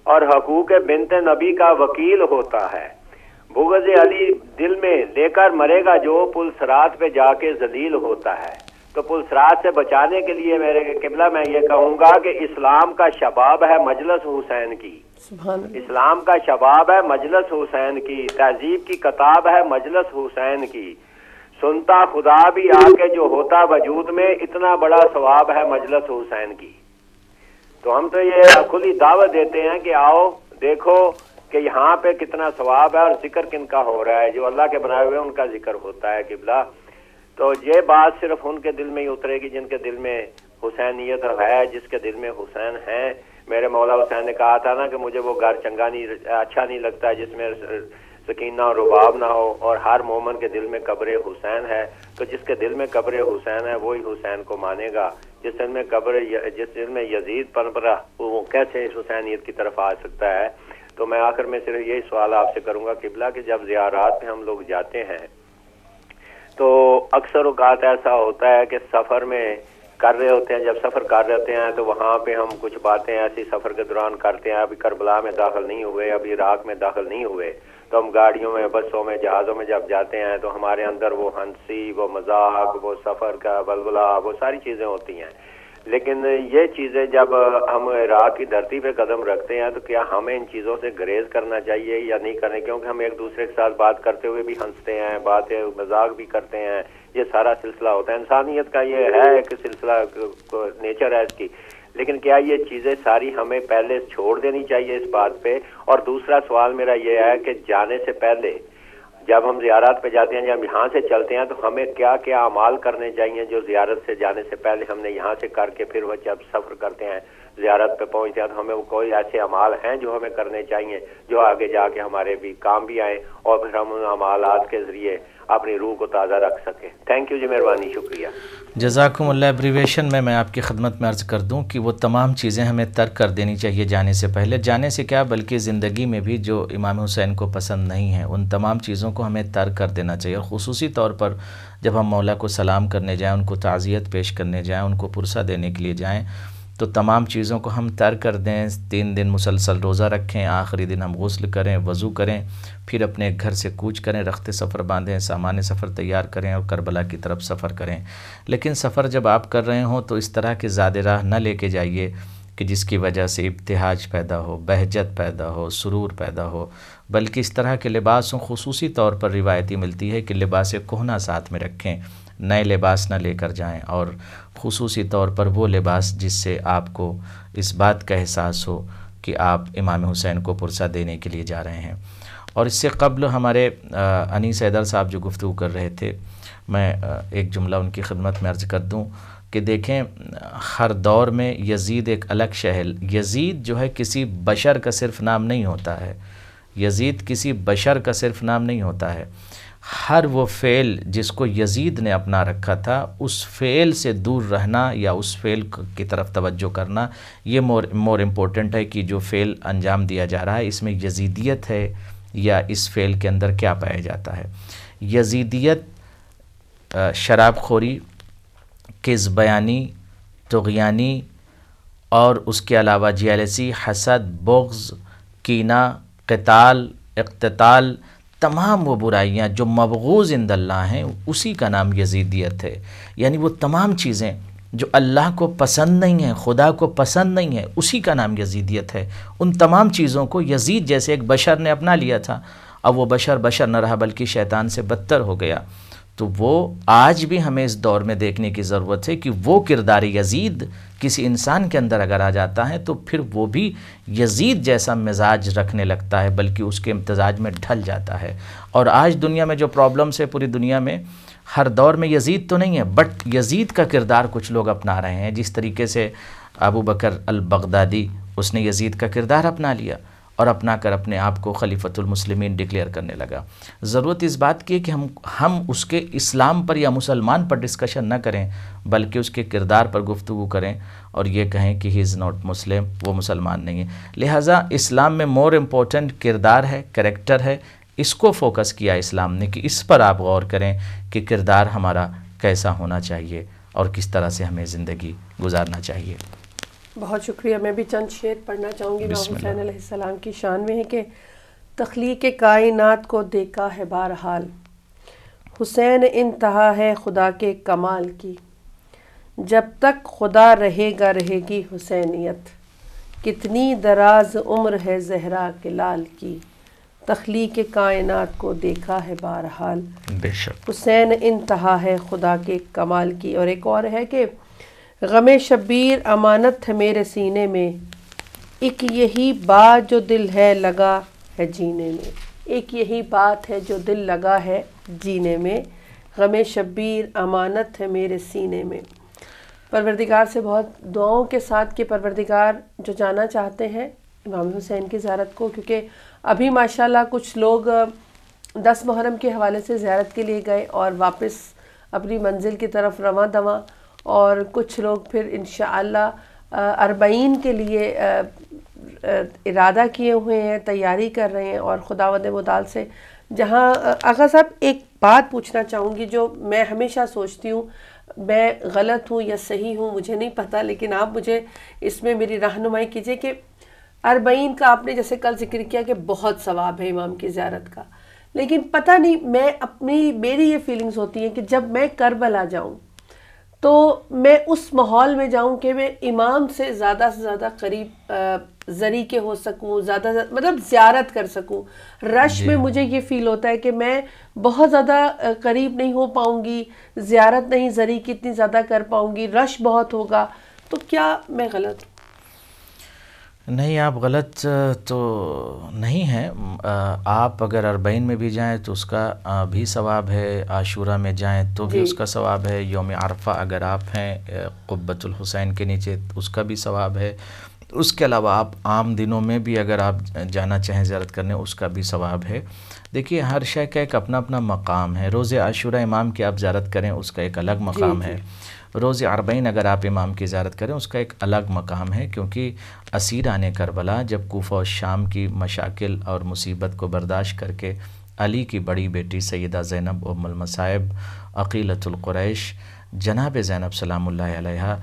Speaker 6: اور حقوق بنت نبی کا وکیل ہوتا ہے۔ بغض علی دل میں لے کر مرے گا جو، پل صراط پہ جا کے ذلیل ہوتا ہے۔ تو پل صراط سے بچانے کے لیے میرے قبلہ میں یہ کہوں گا کہ اسلام کا شباب ہے مجلس حسین کی، اسلام کا شباب ہے مجلس حسین کی، تہذیب کی کتاب ہے مجلس حسین کی، سنتا خدا بھی آ کے جو ہوتا وجود میں، اتنا بڑا ثواب ہے مجلس حسین کی۔ تو ہم تو یہ کھلی دعوت دیتے ہیں کہ آؤ دیکھو کہ یہاں پہ کتنا ثواب ہے اور ذکر کن کا ہو رہا ہے، جو اللہ کے بنائے ہوئے ان کا ذکر ہوتا ہے قبلہ۔ تو یہ بات صرف ان کے دل میں ہی اترے گی جن کے دل میں حسینیت ہے، جس کے دل میں حسین ہیں۔ میرے مولا حسین نے کہا تھا نا کہ مجھے وہ گھر چنگا نہیں، اچھا نہیں لگتا جس میں سکینہ اور رباب نہ ہو، اور ہر مومن کے دل میں قبر حسین ہے۔ تو جس کے دل میں قبر حسین ہے وہی حسین کو مانے گا۔ جس دل میں یزید پنپرا وہ کیسے اس حسینیت کی طرف آ سکتا ہے؟ تو میں آخر میں صرف یہی سوال آپ سے کروں گا قبلہ کہ جب زیارات میں ہم لوگ جاتے ہیں تو اکثر اوقات ایسا ہوتا ہے کہ سفر میں کر رہے ہوتے ہیں، جب سفر کر رہے ہوتے ہیں تو وہاں پہ ہم کچھ باتیں ایسی سفر کے دوران کرتے ہیں، ابھی کربلا میں داخل نہیں ہوئے، ابھی عراق میں داخل نہیں ہوئے، تو ہم گاڑیوں میں، بسوں میں، جہازوں میں جب جاتے ہیں تو ہمارے اندر وہ ہنسی، وہ مذاق، وہ سفر کا بلبلا، وہ ساری چیزیں ہوتی ہیں۔ لیکن یہ چیزیں جب ہم عراق کی دھرتی پہ قدم رکھتے ہیں تو کیا ہمیں ان چیزوں سے گریز کرنا چاہیے یا نہیں کرنے؟ کیونکہ ہم ایک دوسرے کے ساتھ بات کرتے ہوئے بھی ہنستے ہیں، باتیں مذاق بھی کرتے ہیں، یہ سارا سلسلہ ہوتا ہے، انسانیت کا یہ ہے کہ سلسلہ نیچر ہے اس کی۔ لیکن کیا یہ چیزیں ساری ہمیں پہلے چھوڑ دینی چاہیے اس بات پہ؟ اور دوسرا سوال میرا یہ ہے کہ جانے سے پہلے جب ہم زیارت پہ جاتے ہیں، جب یہاں سے چلتے ہیں تو ہمیں کیا کیا اعمال کرنے چاہیے جو زیارت سے جانے سے پہلے ہم نے یہاں سے کر کے پھر وہ جب سفر کرتے ہیں زیارت پہ پہنچتے ہیں تو ہمیں وہ کوئی ایسے اعمال ہیں جو ہمیں کرنے چاہیے جو آگے جا کے ہمارے بھی کام بھی آئیں اور پھر ہم ان اعمالات کے ذریعے اپنی روح کو تازہ رکھ سکیں؟ تھینک یو جی، مہربانی، شکریہ۔
Speaker 3: جزاکم اللہ۔ ایبریویشن میں آپ کی خدمت میں عرض کر دوں کہ وہ تمام چیزیں ہمیں ترک کر دینی چاہیے جانے سے پہلے، جانے سے کیا بلکہ زندگی میں بھی جو امام حسین کو پسند نہیں ہیں ان تمام چیزوں کو ہمیں ترک کر دینا چاہیے، اور خصوصی طور پر جب ہم مولا کو سلام کرنے جائیں، ان کو تعزیت پیش کرنے جائیں، ان کو پرسہ دینے کے لیے جائیں تو تمام چیزوں کو ہم ترک کر دیں۔ 3 دن مسلسل روزہ رکھیں، آخری دن ہم غسل کریں، وضو کریں، پھر اپنے گھر سے کوچ کریں، رخت سفر باندھیں، سامان سفر تیار کریں اور کربلا کی طرف سفر کریں۔ لیکن سفر جب آپ کر رہے ہوں تو اس طرح کے زیادہ راہ نہ لے کے جائیے کہ جس کی وجہ سے ابتہاج پیدا ہو، بہجت پیدا ہو، سرور پیدا ہو، بلکہ اس طرح کے لباس ہوں۔ خصوصی طور پر روایتی ملتی ہے کہ لباس کہنہ ساتھ میں رکھیں، نئے لباس نہ لے کر جائیں، اور خصوصی طور پر وہ لباس جس سے آپ کو اس بات کا احساس ہو کہ آپ امام حسین کو پرسہ دینے کے لیے جا رہے ہیں۔ اور اس سے قبل ہمارے انیس حیدر صاحب جو گفتگو کر رہے تھے، میں ایک جملہ ان کی خدمت میں عرض کر دوں کہ دیکھیں ہر دور میں یزید ایک الگ شہل، یزید جو ہے کسی بشر کا صرف نام نہیں ہوتا ہے، یزید کسی بشر کا صرف نام نہیں ہوتا ہے، ہر وہ فعل جس کو یزید نے اپنا رکھا تھا اس فعل سے دور رہنا یا اس فعل کی طرف توجہ کرنا، یہ مور امپورٹنٹ ہے کہ جو فعل انجام دیا جا رہا ہے اس میں یزیدیت ہے یا اس فعل کے اندر کیا پایا جاتا ہے۔ یزیدیت شراب خوری، کذب بیانی، طغیانی اور اس کے علاوہ جیلسی، حسد، بغض، کینہ، قتال، اقتتال، تمام وہ برائیاں جو مبغوض عند اللہ ہیں اسی کا نام یزیدیت ہے۔ یعنی وہ تمام چیزیں جو اللہ کو پسند نہیں ہیں، خدا کو پسند نہیں ہے، اسی کا نام یزیدیت ہے۔ ان تمام چیزوں کو یزید جیسے ایک بشر نے اپنا لیا تھا، اب وہ بشر نہ رہا بلکہ شیطان سے بدتر ہو گیا۔ تو وہ آج بھی ہمیں اس دور میں دیکھنے کی ضرورت ہے کہ وہ کردار یزید کسی انسان کے اندر اگر آ جاتا ہے تو پھر وہ بھی یزید جیسا مزاج رکھنے لگتا ہے، بلکہ اس کے امتزاج میں ڈھل جاتا ہے۔ اور آج دنیا میں جو پرابلمس ہے پوری دنیا میں، ہر دور میں یزید تو نہیں ہے، بٹ یزید کا کردار کچھ لوگ اپنا رہے ہیں، جس طریقے سے ابو بکر البغدادی اس نے یزید کا کردار اپنا لیا اور اپنا کر اپنے آپ کو خلیفۃ المسلمین ڈکلیئر کرنے لگا۔ ضرورت اس بات کی ہے کہ ہم اس کے اسلام پر یا مسلمان پر ڈسکشن نہ کریں، بلکہ اس کے کردار پر گفتگو کریں اور یہ کہیں کہ ہی از ناٹ مسلم، وہ مسلمان نہیں ہے۔ لہٰذا اسلام میں مور امپورٹنٹ کردار ہے، کریکٹر ہے، اس کو فوکس کیا اسلام نے کہ اس پر آپ غور کریں کہ کردار ہمارا کیسا ہونا چاہیے اور کس طرح سے ہمیں زندگی گزارنا چاہیے۔
Speaker 2: بہت شکریہ۔ میں بھی چند شعر پڑھنا چاہوں گی۔ امام حسین علیہ السلام کی شان میں ہے کہ تخلیق کائنات کو دیکھا ہے بہرحال، حسین انتہا ہے خدا کے کمال کی، جب تک خدا رہے گا رہے گی حسینیت، کتنی دراز عمر ہے زہرا کے لال کی، تخلیق کائنات کو دیکھا ہے بہرحال،
Speaker 3: بے شک
Speaker 2: حسین انتہا ہے خدا کے کمال کی۔ اور ایک اور ہے کہ غم شبیر امانت ہے میرے سینے میں، ایک یہی بات جو دل ہے لگا ہے جینے میں، ایک یہی بات ہے جو دل لگا ہے جینے میں، غم شبیر امانت ہے میرے سینے میں۔ پروردگار سے بہت دعاؤں کے ساتھ کہ پروردگار جو جانا چاہتے ہیں امام حسین کی زیارت کو، کیونکہ ابھی ماشاءاللہ کچھ لوگ 10 محرم کے حوالے سے زیارت کے لیے گئے اور واپس اپنی منزل کی طرف رواں دواں، اور کچھ لوگ پھر انشاءاللہ 40 کے لیے ارادہ کیے ہوئے ہیں، تیاری کر رہے ہیں۔ اور خداوند متعال سے جہاں آقا صاحب ایک بات پوچھنا چاہوں گی جو میں ہمیشہ سوچتی ہوں، میں غلط ہوں یا صحیح ہوں مجھے نہیں پتہ، لیکن آپ مجھے اس میں میری رہنمائی کیجئے کہ 40 کا آپ نے جیسے کل ذکر کیا کہ بہت ثواب ہے امام کی زیارت کا، لیکن پتہ نہیں میری یہ فیلنگز ہوتی ہیں کہ جب میں کربلا جاؤں تو میں اس ماحول میں جاؤں کہ میں امام سے زیادہ قریب ذریعے ہو سکوں، زیادہ مطلب زیارت کر سکوں۔ رش میں مجھے یہ فیل ہوتا ہے کہ میں بہت زیادہ قریب نہیں ہو پاؤں گی، زیارت نہیں ذریعے کی اتنی زیادہ کر پاؤں گی، رش بہت ہوگا، تو کیا میں غلط ہوں؟
Speaker 3: نہیں، آپ غلط تو نہیں ہیں۔ آپ اگر 40 میں بھی جائیں تو اس کا بھی ثواب ہے، عاشورہ میں جائیں تو بھی اس کا ثواب ہے، یوم عرفہ اگر آپ ہیں قبۃ الحسین کے نیچے اس کا بھی ثواب ہے، اس کے علاوہ آپ عام دنوں میں بھی اگر آپ جانا چاہیں زیارت کرنے اس کا بھی ثواب ہے۔ دیکھیے ہر شے کا ایک اپنا اپنا مقام ہے۔ روز عاشورہ امام کی آپ زیارت کریں اس کا ایک الگ مقام ہے، روز 40 اگر آپ امام کی زیارت کریں اس کا ایک الگ مقام ہے، کیونکہ اسیران کربلا جب کوفہ و شام کی مشاکل اور مصیبت کو برداشت کر کے علی کی بڑی بیٹی سیدہ زینب ام المصائب عقیلۃ القریش جناب زینب سلام اللہ علیہا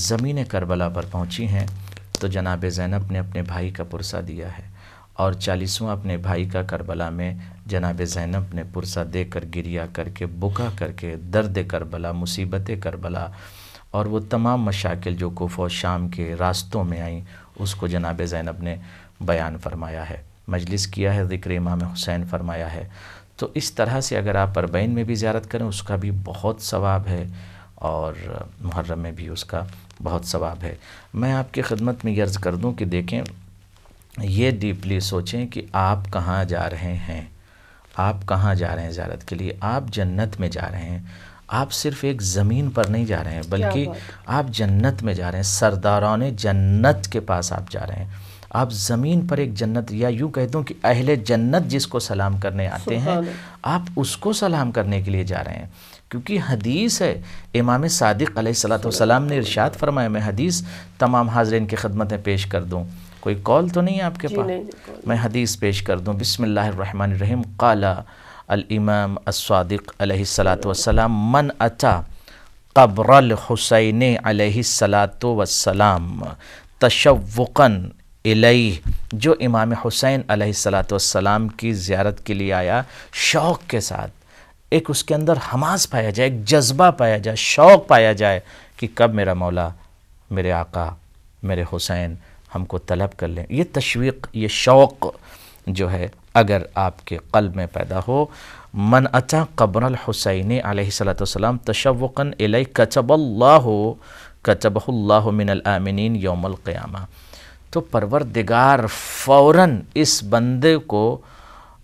Speaker 3: زمین کربلا پر پہنچی ہیں، تو جناب زینب نے اپنے بھائی کا پرسہ دیا ہے، اور 40واں اپنے بھائی کا کربلا میں جناب زینب نے پرسہ دے کر گریہ کر کے بکا کر کے درد کربلا، مصیبت کربلا اور وہ تمام مشاکل جو کوفہ و شام کے راستوں میں آئیں اس کو جناب زینب نے بیان فرمایا ہے، مجلس کیا ہے، ذکر امام حسین فرمایا ہے۔ تو اس طرح سے اگر آپ 40 میں بھی زیارت کریں اس کا بھی بہت ثواب ہے، اور محرم میں بھی اس کا بہت ثواب ہے۔ میں آپ کی خدمت میں یہ عرض کر دوں کہ دیکھیں، یہ ڈیپلی سوچیں کہ آپ کہاں جا رہے ہیں، آپ کہاں جا رہے ہیں زیارت کے لیے۔ آپ جنت میں جا رہے ہیں، آپ صرف ایک زمین پر نہیں جا رہے ہیں بلکہ آپ جنت میں جا رہے ہیں، سرداران جنت کے پاس آپ جا رہے ہیں۔ آپ زمین پر ایک جنت، یا یوں کہہ دوں کہ اہل جنت جس کو سلام کرنے آتے ہیں آپ اس کو سلام کرنے کے لیے جا رہے ہیں، کیونکہ حدیث ہے، امام صادق علیہ السلام نے ارشاد فرمایا، میں حدیث تمام حاضرین کی خدمت میں پیش کر دوں، کوئی کال تو نہیں ہے آپ کے پاس؟ میں حدیث پیش کر دوں۔ بسم اللہ الرحمن الرحیم۔ قال الامام الصادق علیہ السلام من اتا قبر الحسین علیہ السلام تشوقا الیہ، جو امام حسین علیہ السلام کی زیارت کے لیے آیا شوق کے ساتھ، ایک اس کے اندر حماس پایا جائے، ایک جذبہ پایا جائے، شوق پایا جائے کہ کب میرا مولا، میرے آقا، میرے حسین ہم کو طلب کر لیں۔ یہ تشویق، یہ شوق جو ہے اگر آپ کے قلب میں پیدا ہو، من اتا قبر الحسین علیہ السلام تشوقا الیہ کتبہ اللہ من الآمنین یوم القیامہ، تو پروردگار فوراً اس بندے کو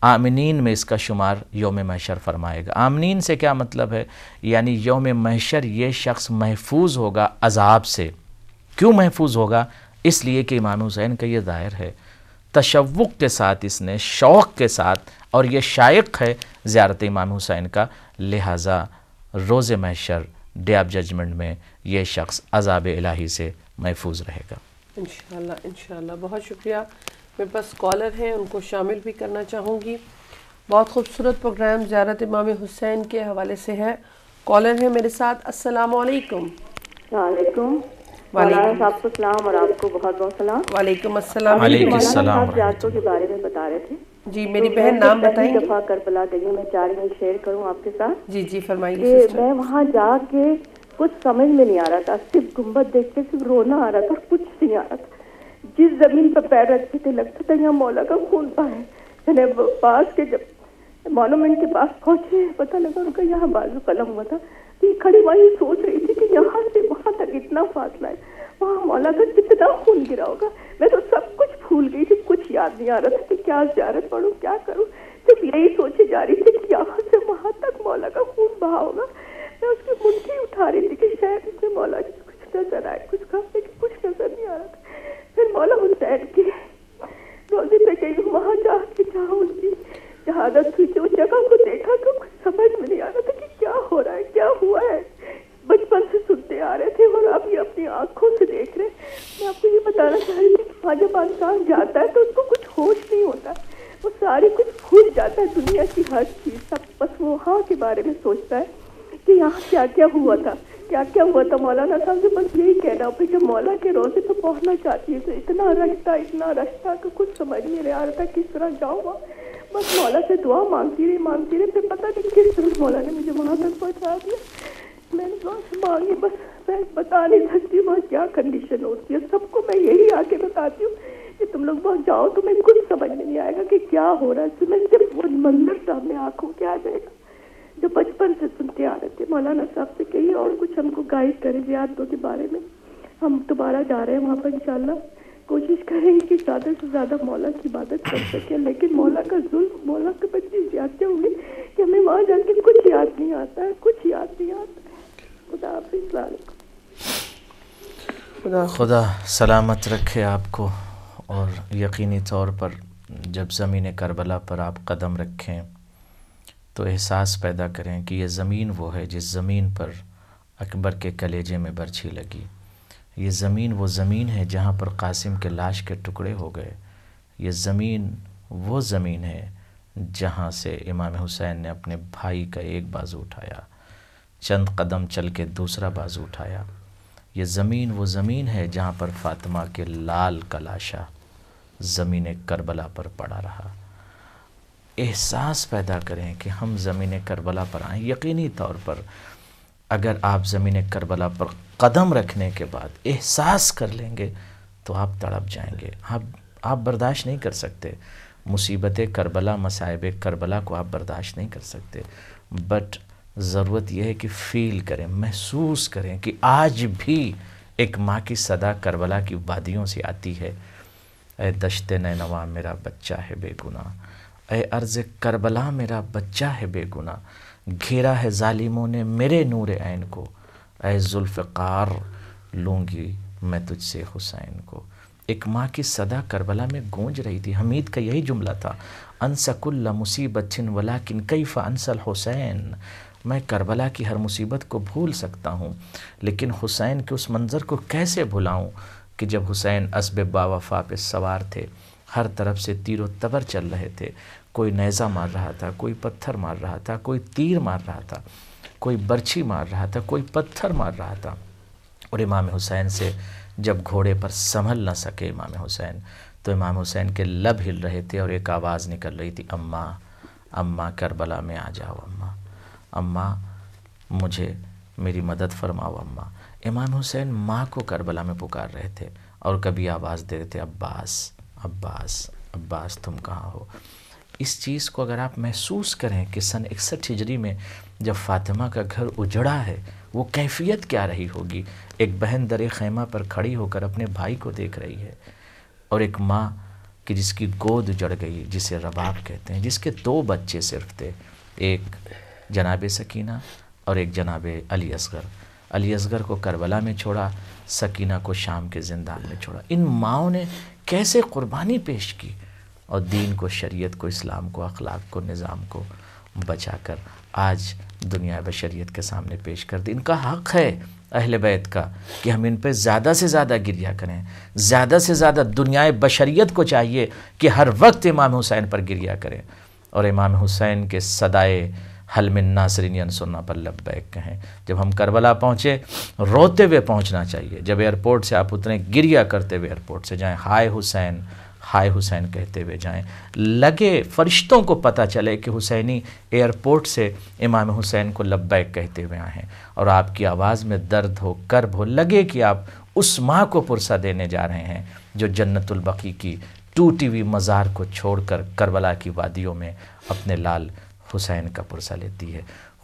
Speaker 3: آمنین میں اس کا شمار یوم محشر فرمائے گا۔ آمنین سے کیا مطلب ہے؟ یعنی یوم محشر یہ شخص محفوظ ہوگا عذاب سے۔ کیوں محفوظ ہوگا؟ اس لیے کہ امام حسین کا یہ ظاہر ہے، تشوق کے ساتھ اس نے، شوق کے ساتھ، اور یہ شائق ہے زیارت امام حسین کا، لہٰذا روز محشر، ڈے آف ججمنٹ میں یہ شخص عذاب الہی سے محفوظ رہے گا
Speaker 2: انشاءاللہ۔ انشاءاللہ بہت شکریہ۔ میرے پاس کالر ہیں، ان کو شامل بھی کرنا چاہوں گی۔ بہت خوبصورت پروگرام زیارت امام حسین کے حوالے سے ہے۔ کالر ہیں میرے ساتھ۔ السلام علیکم۔
Speaker 7: وعلیکم
Speaker 2: وعلیکم
Speaker 7: صاحب کو سلام، اور آپ کو بہت بہت سلام۔
Speaker 2: وعلیکم السلام۔
Speaker 3: علیکم السلام۔
Speaker 7: آپ زیارتوں کے بارے میں بتا رہے تھے۔
Speaker 2: جی میری بہن نام بتائیں
Speaker 7: پہلی دفعہ کربلا گئی ہوں، میں چاہ رہی ہوں شیئر کروں آپ کے ساتھ۔
Speaker 2: جی جی فرمائیے
Speaker 7: کہ
Speaker 2: سسٹر۔
Speaker 7: میں وہاں جا کے کچھ سمجھ میں نہیں آ رہا تھا، صرف گنبد دیکھ کے صرف رونا آ رہا تھا، کچھ نہیں آ رہا تھا۔ جس زمین پر پیر رکھتے تھے لگتا تھا یہاں مولا کا خون ہے۔ میں نے پاس کے جب مونومنٹ کے پاس پہنچے، پتہ لگا ان کا یہاں بازو قلم ہوا تھا، تو یہ کھڑی وہی سوچ رہی تھی کہ یہاں سے وہاں تک اتنا فاصلہ ہے، وہاں مولا کا کتنا خون گرا ہوگا۔ میں تو سب کچھ بھول گئی تھی، کچھ یاد نہیں آ رہا تھا کہ کیا زیارت پڑھوں، کیا کروں، صرف یہی سوچے جا رہی تھی کہ یہاں سے وہاں تک مولا کا خون بہا ہوگا۔ میں اس کی منٹھی اٹھا رہی تھی کہ شاید اس میں مولا کی کچھ نظر آئے، کچھ کھانے کی کچھ نظر نہیں آ رہا تھا۔ پھر مولا حسین کی روزے پہ گئی، وہاں جا کے جہاں ان کی شہادت ہوئی تھی، اس جگہ کو دیکھا تو کچھ سمجھ میں نہیں آ رہا تھا کہ کیا ہو رہا ہے، کیا ہوا ہے۔ بچپن سے سنتے آ رہے تھے اور اب یہ اپنی آنکھوں سے دیکھ رہے۔ میں آپ کو یہ بتانا چاہ رہی تھی کہ وہاں جب انسان جاتا ہے تو اس کو کچھ ہوش نہیں ہوتا، وہ ساری کچھ بھول جاتا ہے، دنیا کی ہر چیز، سب بس وہ وہاں کے بارے میں سوچتا ہے کہ یہاں کیا کیا ہوا تھا، کیا کیا ہوا تھا۔ مولانا صاحب سے بس یہی کہنا پہ جب مولا کے روزے پہ پہنچنا چاہتی ہے تو اتنا رشتہ کہ کچھ سمجھ نہیں آ رہا تھا کس طرح جاؤں وہاں۔ بس مولا سے دعا مانگتی رہی، پھر پتہ نہیں کس طرح مولا نے مجھے وہاں تک پہنچا دیا۔ میں نے دعا سے مانگی، بس میں بتا نہیں سکتی وہاں کیا کنڈیشن ہوتی ہے۔ سب کو میں یہی آ کے بتاتی ہوں کہ تم لوگ وہاں جاؤ، تمہیں کچھ سمجھ میں نہیں آئے گا کہ کیا ہو رہا ہے، تمہیں صرف وہ منظر سامنے آنکھوں کے آ جائے گا جو بچپن سے سنتے آ رہے تھے۔ مولانا صاحب سے کہیے اور کچھ ہم کو گائیڈ کریں زیارتوں کے بارے میں۔ ہم دوبارہ جا رہے ہیں وہاں پر انشاءاللہ، کوشش کریں گے کہ زیادہ سے زیادہ مولا کی عبادت کر سکیں، لیکن مولا کا ظلم، مولا کے بچے زیادہ ہوں گے کہ ہمیں وہاں جا کے کچھ یاد نہیں آتا ہے، کچھ یاد نہیں آتا ہے۔ خدا حافظ۔
Speaker 3: خدا سلامت رکھے آپ کو، اور یقینی طور پر جب زمین کربلا پر آپ قدم رکھیں تو احساس پیدا کریں کہ یہ زمین وہ ہے جس زمین پر اکبر کے کلیجے میں برچھی لگی، یہ زمین وہ زمین ہے جہاں پر قاسم کے لاش کے ٹکڑے ہو گئے، یہ زمین وہ زمین ہے جہاں سے امام حسین نے اپنے بھائی کا ایک بازو اٹھایا، چند قدم چل کے دوسرا بازو اٹھایا، یہ زمین وہ زمین ہے جہاں پر فاطمہ کے لال کا لاشا زمین کربلا پر پڑا رہا۔ احساس پیدا کریں کہ ہم زمین کربلا پر آئیں۔ یقینی طور پر اگر آپ زمین کربلا پر قدم رکھنے کے بعد احساس کر لیں گے تو آپ تڑپ جائیں گے، آپ برداشت نہیں کر سکتے مصیبت کربلا، مصائب کربلا کو آپ برداشت نہیں کر سکتے، بٹ ضرورت یہ ہے کہ فیل کریں، محسوس کریں کہ آج بھی ایک ماں کی صدا کربلا کی وادیوں سے آتی ہے، اے دشت نینوا میرا بچہ ہے بے گناہ، اے ارض کربلا میرا بچہ ہے بے گناہ، گھیرا ہے ظالموں نے میرے نور عین کو، اے ذوالفقار لوں گی میں تجھ سے حسین کو۔ ایک ماں کی صدا کربلا میں گونج رہی تھی۔ حمید کا یہی جملہ تھا، انسا کل مصیبت ولیکن کیف انسى الحسین، میں کربلا کی ہر مصیبت کو بھول سکتا ہوں لیکن حسین کے اس منظر کو کیسے بھلاؤں کہ جب حسین اسب باوفا پہ سوار تھے، ہر طرف سے تیر و تبر چل رہے تھے، کوئی نیزہ مار رہا تھا، کوئی پتھر مار رہا تھا، کوئی تیر مار رہا تھا، کوئی برچھی مار رہا تھا، کوئی پتھر مار رہا تھا، اور امام حسین سے جب گھوڑے پر سنبھل نہ سکے امام حسین تو امام حسین کے لب ہل رہے تھے اور ایک آواز نکل رہی تھی، اماں اماں کربلا میں آ جاؤ، اماں اماں مجھے میری مدد فرماؤ اماں۔ امام حسین ماں کو کربلا میں پکار رہے تھے اور کبھی آواز دے رہے تھے، عباس عباس عباس تم کہاں ہو۔ اس چیز کو اگر آپ محسوس کریں کہ سن 61 ہجری میں جب فاطمہ کا گھر اجڑا ہے وہ کیفیت کیا رہی ہوگی، ایک بہن در خیمہ پر کھڑی ہو کر اپنے بھائی کو دیکھ رہی ہے، اور ایک ماں کہ جس کی گود جڑ گئی، جسے رباب کہتے ہیں، جس کے 2 بچے صرف تھے، ایک جناب سکینہ اور ایک جناب علی اصغر۔ علی اصغر کو کربلا میں چھوڑا، سکینہ کو شام کے زندان میں چھوڑا۔ ان ماؤں نے کیسے قربانی پیش کی اور دین کو، شریعت کو، اسلام کو، اخلاق کو، نظام کو بچا کر آج دنیا بشریت کے سامنے پیش کر دی۔ ان کا حق ہے اہل بیت کا کہ ہم ان پہ زیادہ سے زیادہ گریہ کریں، زیادہ سے زیادہ دنیا بشریت کو چاہیے کہ ہر وقت امام حسین پر گریہ کریں اور امام حسین کے صدائے حل من ناصرین ینصرنا پر لبیک کہیں۔ جب ہم کربلا پہنچے روتے ہوئے پہنچنا چاہیے، جب ایئرپورٹ سے آپ اتریں گریہ کرتے ہوئے ایئرپورٹ سے جائیں، ہائے حسین ہائے حسین کہتے ہوئے جائیں، لگے فرشتوں کو پتہ چلے کہ حسینی ایئرپورٹ سے امام حسین کو لبیک کہتے ہوئے آئے ہیں، اور آپ کی آواز میں درد ہو، کرب ہو، لگے کہ آپ اس ماں کو پرسہ دینے جا رہے ہیں جو جنت البقیع کی ٹوٹی ہوئی مزار کو چھوڑ کر کربلا کی وادیوں میں اپنے لال حسین کا پرسہ لیتی ہے۔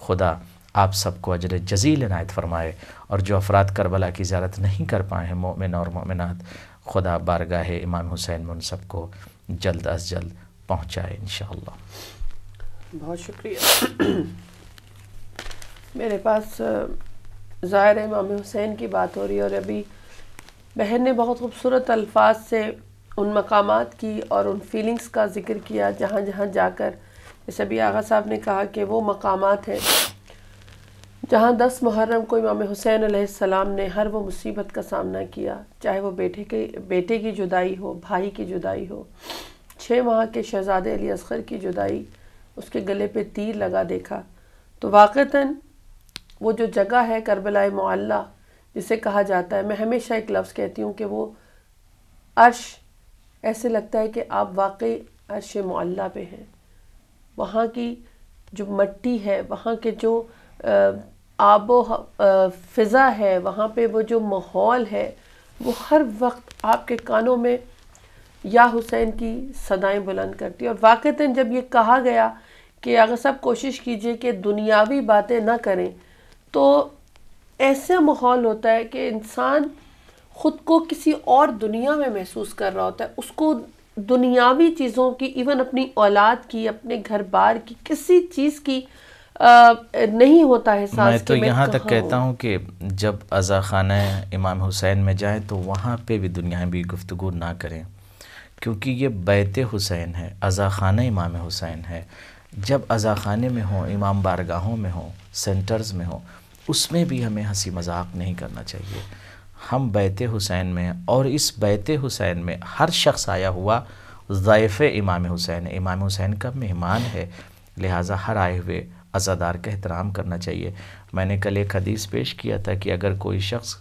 Speaker 3: خدا آپ سب کو اجر جزیل عنایت فرمائے، اور جو افراد کربلا کی زیارت نہیں کر پائے ہیں مومن اور مومنات، خدا بارگاہ امام حسین میں ان سب کو جلد از جلد پہنچائے انشاءاللہ۔
Speaker 2: بہت شکریہ۔ میرے پاس ظاہر امام حسین کی بات ہو رہی ہے، اور ابھی بہن نے بہت خوبصورت الفاظ سے ان مقامات کی اور ان فیلنگز کا ذکر کیا جہاں جہاں جا کر، جیسے ابھی آغا صاحب نے کہا کہ وہ مقامات ہیں جہاں 10 محرم کو امام حسین علیہ السلام نے ہر وہ مصیبت کا سامنا کیا، چاہے وہ بیٹے کی جدائی ہو، بھائی کی جدائی ہو، 6 ماہ کے شہزادے علی اصغر کی جدائی، اس کے گلے پہ تیر لگا دیکھا۔ تو واقعتاً وہ جو جگہ ہے کربلا معلیٰ جسے کہا جاتا ہے، میں ہمیشہ ایک لفظ کہتی ہوں کہ وہ عرش، ایسے لگتا ہے کہ آپ واقعی عرش معلیٰ پہ ہیں۔ وہاں کی جو مٹی ہے، وہاں کے جو آب و فضا ہے، وہاں پہ وہ جو ماحول ہے، وہ ہر وقت آپ کے کانوں میں یا حسین کی صدائیں بلند کرتی ہے۔ اور واقعتاً جب یہ کہا گیا کہ اگر سب کوشش کیجئے کہ دنیاوی باتیں نہ کریں، تو ایسا ماحول ہوتا ہے کہ انسان خود کو کسی اور دنیا میں محسوس کر رہا ہوتا ہے، اس کو دنیاوی چیزوں کی، ایون اپنی اولاد کی، اپنے گھر بار کی، کسی چیز کی نہیں ہوتا احساس۔
Speaker 3: میں تو یہاں تک کہتا ہوں کہ جب عزا خانہ امام حسین میں جائیں تو وہاں پہ بھی دنیاوی گفتگو نہ کریں، کیونکہ یہ بیت حسین ہے، عزا خانہ امام حسین ہے۔ جب عزا خانے میں ہوں، امام بارگاہوں میں ہوں، سینٹرز میں ہوں، اس میں بھی ہمیں ہنسی مذاق نہیں کرنا چاہیے۔ ہم بیت حسین میں، اور اس بیت حسین میں ہر شخص آیا ہوا ضیف امام حسین ہے، امام حسین کا مہمان ہے، لہٰذا ہر آئے ہوئے عزادار کا احترام کرنا چاہیے۔ میں نے کل ایک حدیث پیش کیا تھا کہ اگر کوئی شخص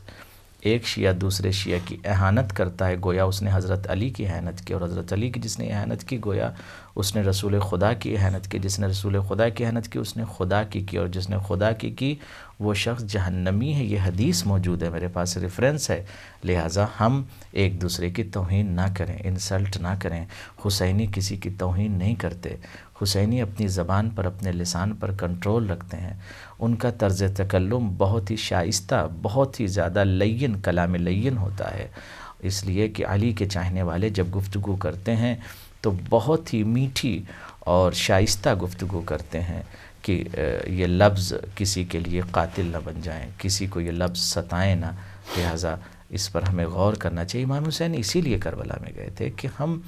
Speaker 3: ایک شیعہ دوسرے شیعہ کی اہانت کرتا ہے، گویا اس نے حضرت علی کی اہانت کی، اور حضرت علی کی جس نے اہانت کی گویا اس نے رسول خدا کی اہانت کی، جس نے رسول خدا کی اہانت کی اس نے خدا کی، اور جس نے خدا کی وہ شخص جہنمی ہے۔ یہ حدیث موجود ہے، میرے پاس ریفرنس ہے، لہٰذا ہم ایک دوسرے کی توہین نہ کریں، انسلٹ نہ کریں۔ حسینی کسی کی توہین نہیں کرتے، حسینی اپنی زبان پر، اپنے لسان پر کنٹرول رکھتے ہیں۔ ان کا طرز تکلم بہت ہی شائستہ، بہت ہی زیادہ لین، کلام لین ہوتا ہے، اس لیے کہ علی کے چاہنے والے جب گفتگو کرتے ہیں تو بہت ہی میٹھی اور شائستہ گفتگو کرتے ہیں کہ یہ لفظ کسی کے لیے قاتل نہ بن جائیں، کسی کو یہ لفظ ستائیں نہ، لہٰذا اس پر ہمیں غور کرنا چاہیے۔ امام حسین اسی لیے کربلا میں گئے تھے کہ ہم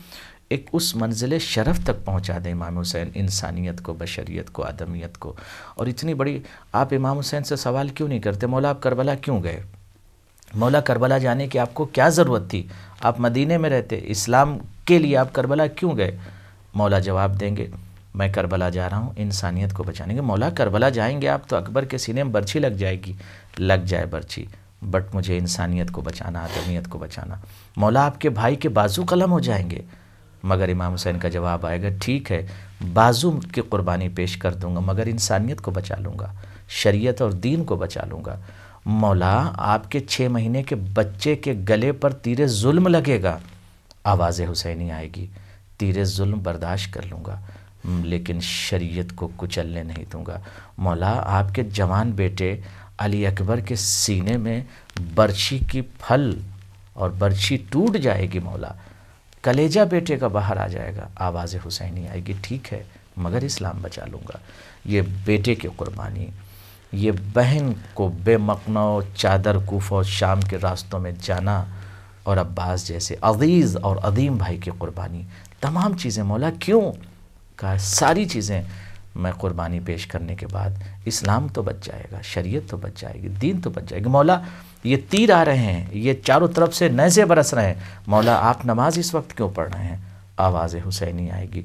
Speaker 3: ایک اس منزل شرف تک پہنچا دیں امام حسین، انسانیت کو، بشریت کو، آدمیت کو۔ اور اتنی بڑی آپ امام حسین سے سوال کیوں نہیں کرتے، مولا آپ کربلا کیوں گئے؟ مولا کربلا جانے کی آپ کو کیا ضرورت تھی؟ آپ مدینے میں رہتے، اسلام کے لیے آپ کربلا کیوں گئے؟ مولا جواب دیں گے میں کربلا جا رہا ہوں انسانیت کو بچانے کے۔ مولا کربلا جائیں گے آپ تو اکبر کے سینے میں برچھی لگ جائے گی، لگ جائے برچھی، بٹ مجھے انسانیت کو بچانا، آدمیت کو بچانا۔ مولا آپ کے بھائی کے بازو قلم ہو جائیں گے، مگر امام حسین کا جواب آئے گا ٹھیک ہے بازو کی قربانی پیش کر دوں گا، مگر انسانیت کو بچا لوں گا، شریعت اور دین کو بچا لوں گا۔ مولا آپ کے 6 مہینے کے بچے کے گلے پر تیر ظلم لگے گا، آواز حسینی آئے گی، تیر ظلم برداشت کر لوں گا، لیکن شریعت کو کچلنے نہیں دوں گا۔ مولا آپ کے جوان بیٹے علی اکبر کے سینے میں برچھی کی پھل اور برچھی ٹوٹ جائے گی مولا، کلیجہ بیٹے کا باہر آ جائے گا، آواز حسینی آئے گی، ٹھیک ہے مگر اسلام بچا لوں گا۔ یہ بیٹے کی قربانی، یہ بہن کو بے مقنع چادر کوفہ و شام کے راستوں میں جانا، اور عباس جیسے عزیز اور عظیم بھائی کی قربانی، تمام چیزیں مولا کیوں؟ کہا ساری چیزیں میں قربانی پیش کرنے کے بعد اسلام تو بچ جائے گا، شریعت تو بچ جائے گی، دین تو بچ جائے گی۔ مولا یہ تیر آ رہے ہیں، یہ چاروں طرف سے نیزے برس رہے ہیں، مولا آپ نماز اس وقت کیوں پڑھ رہے ہیں؟ آواز حسینی آئے گی،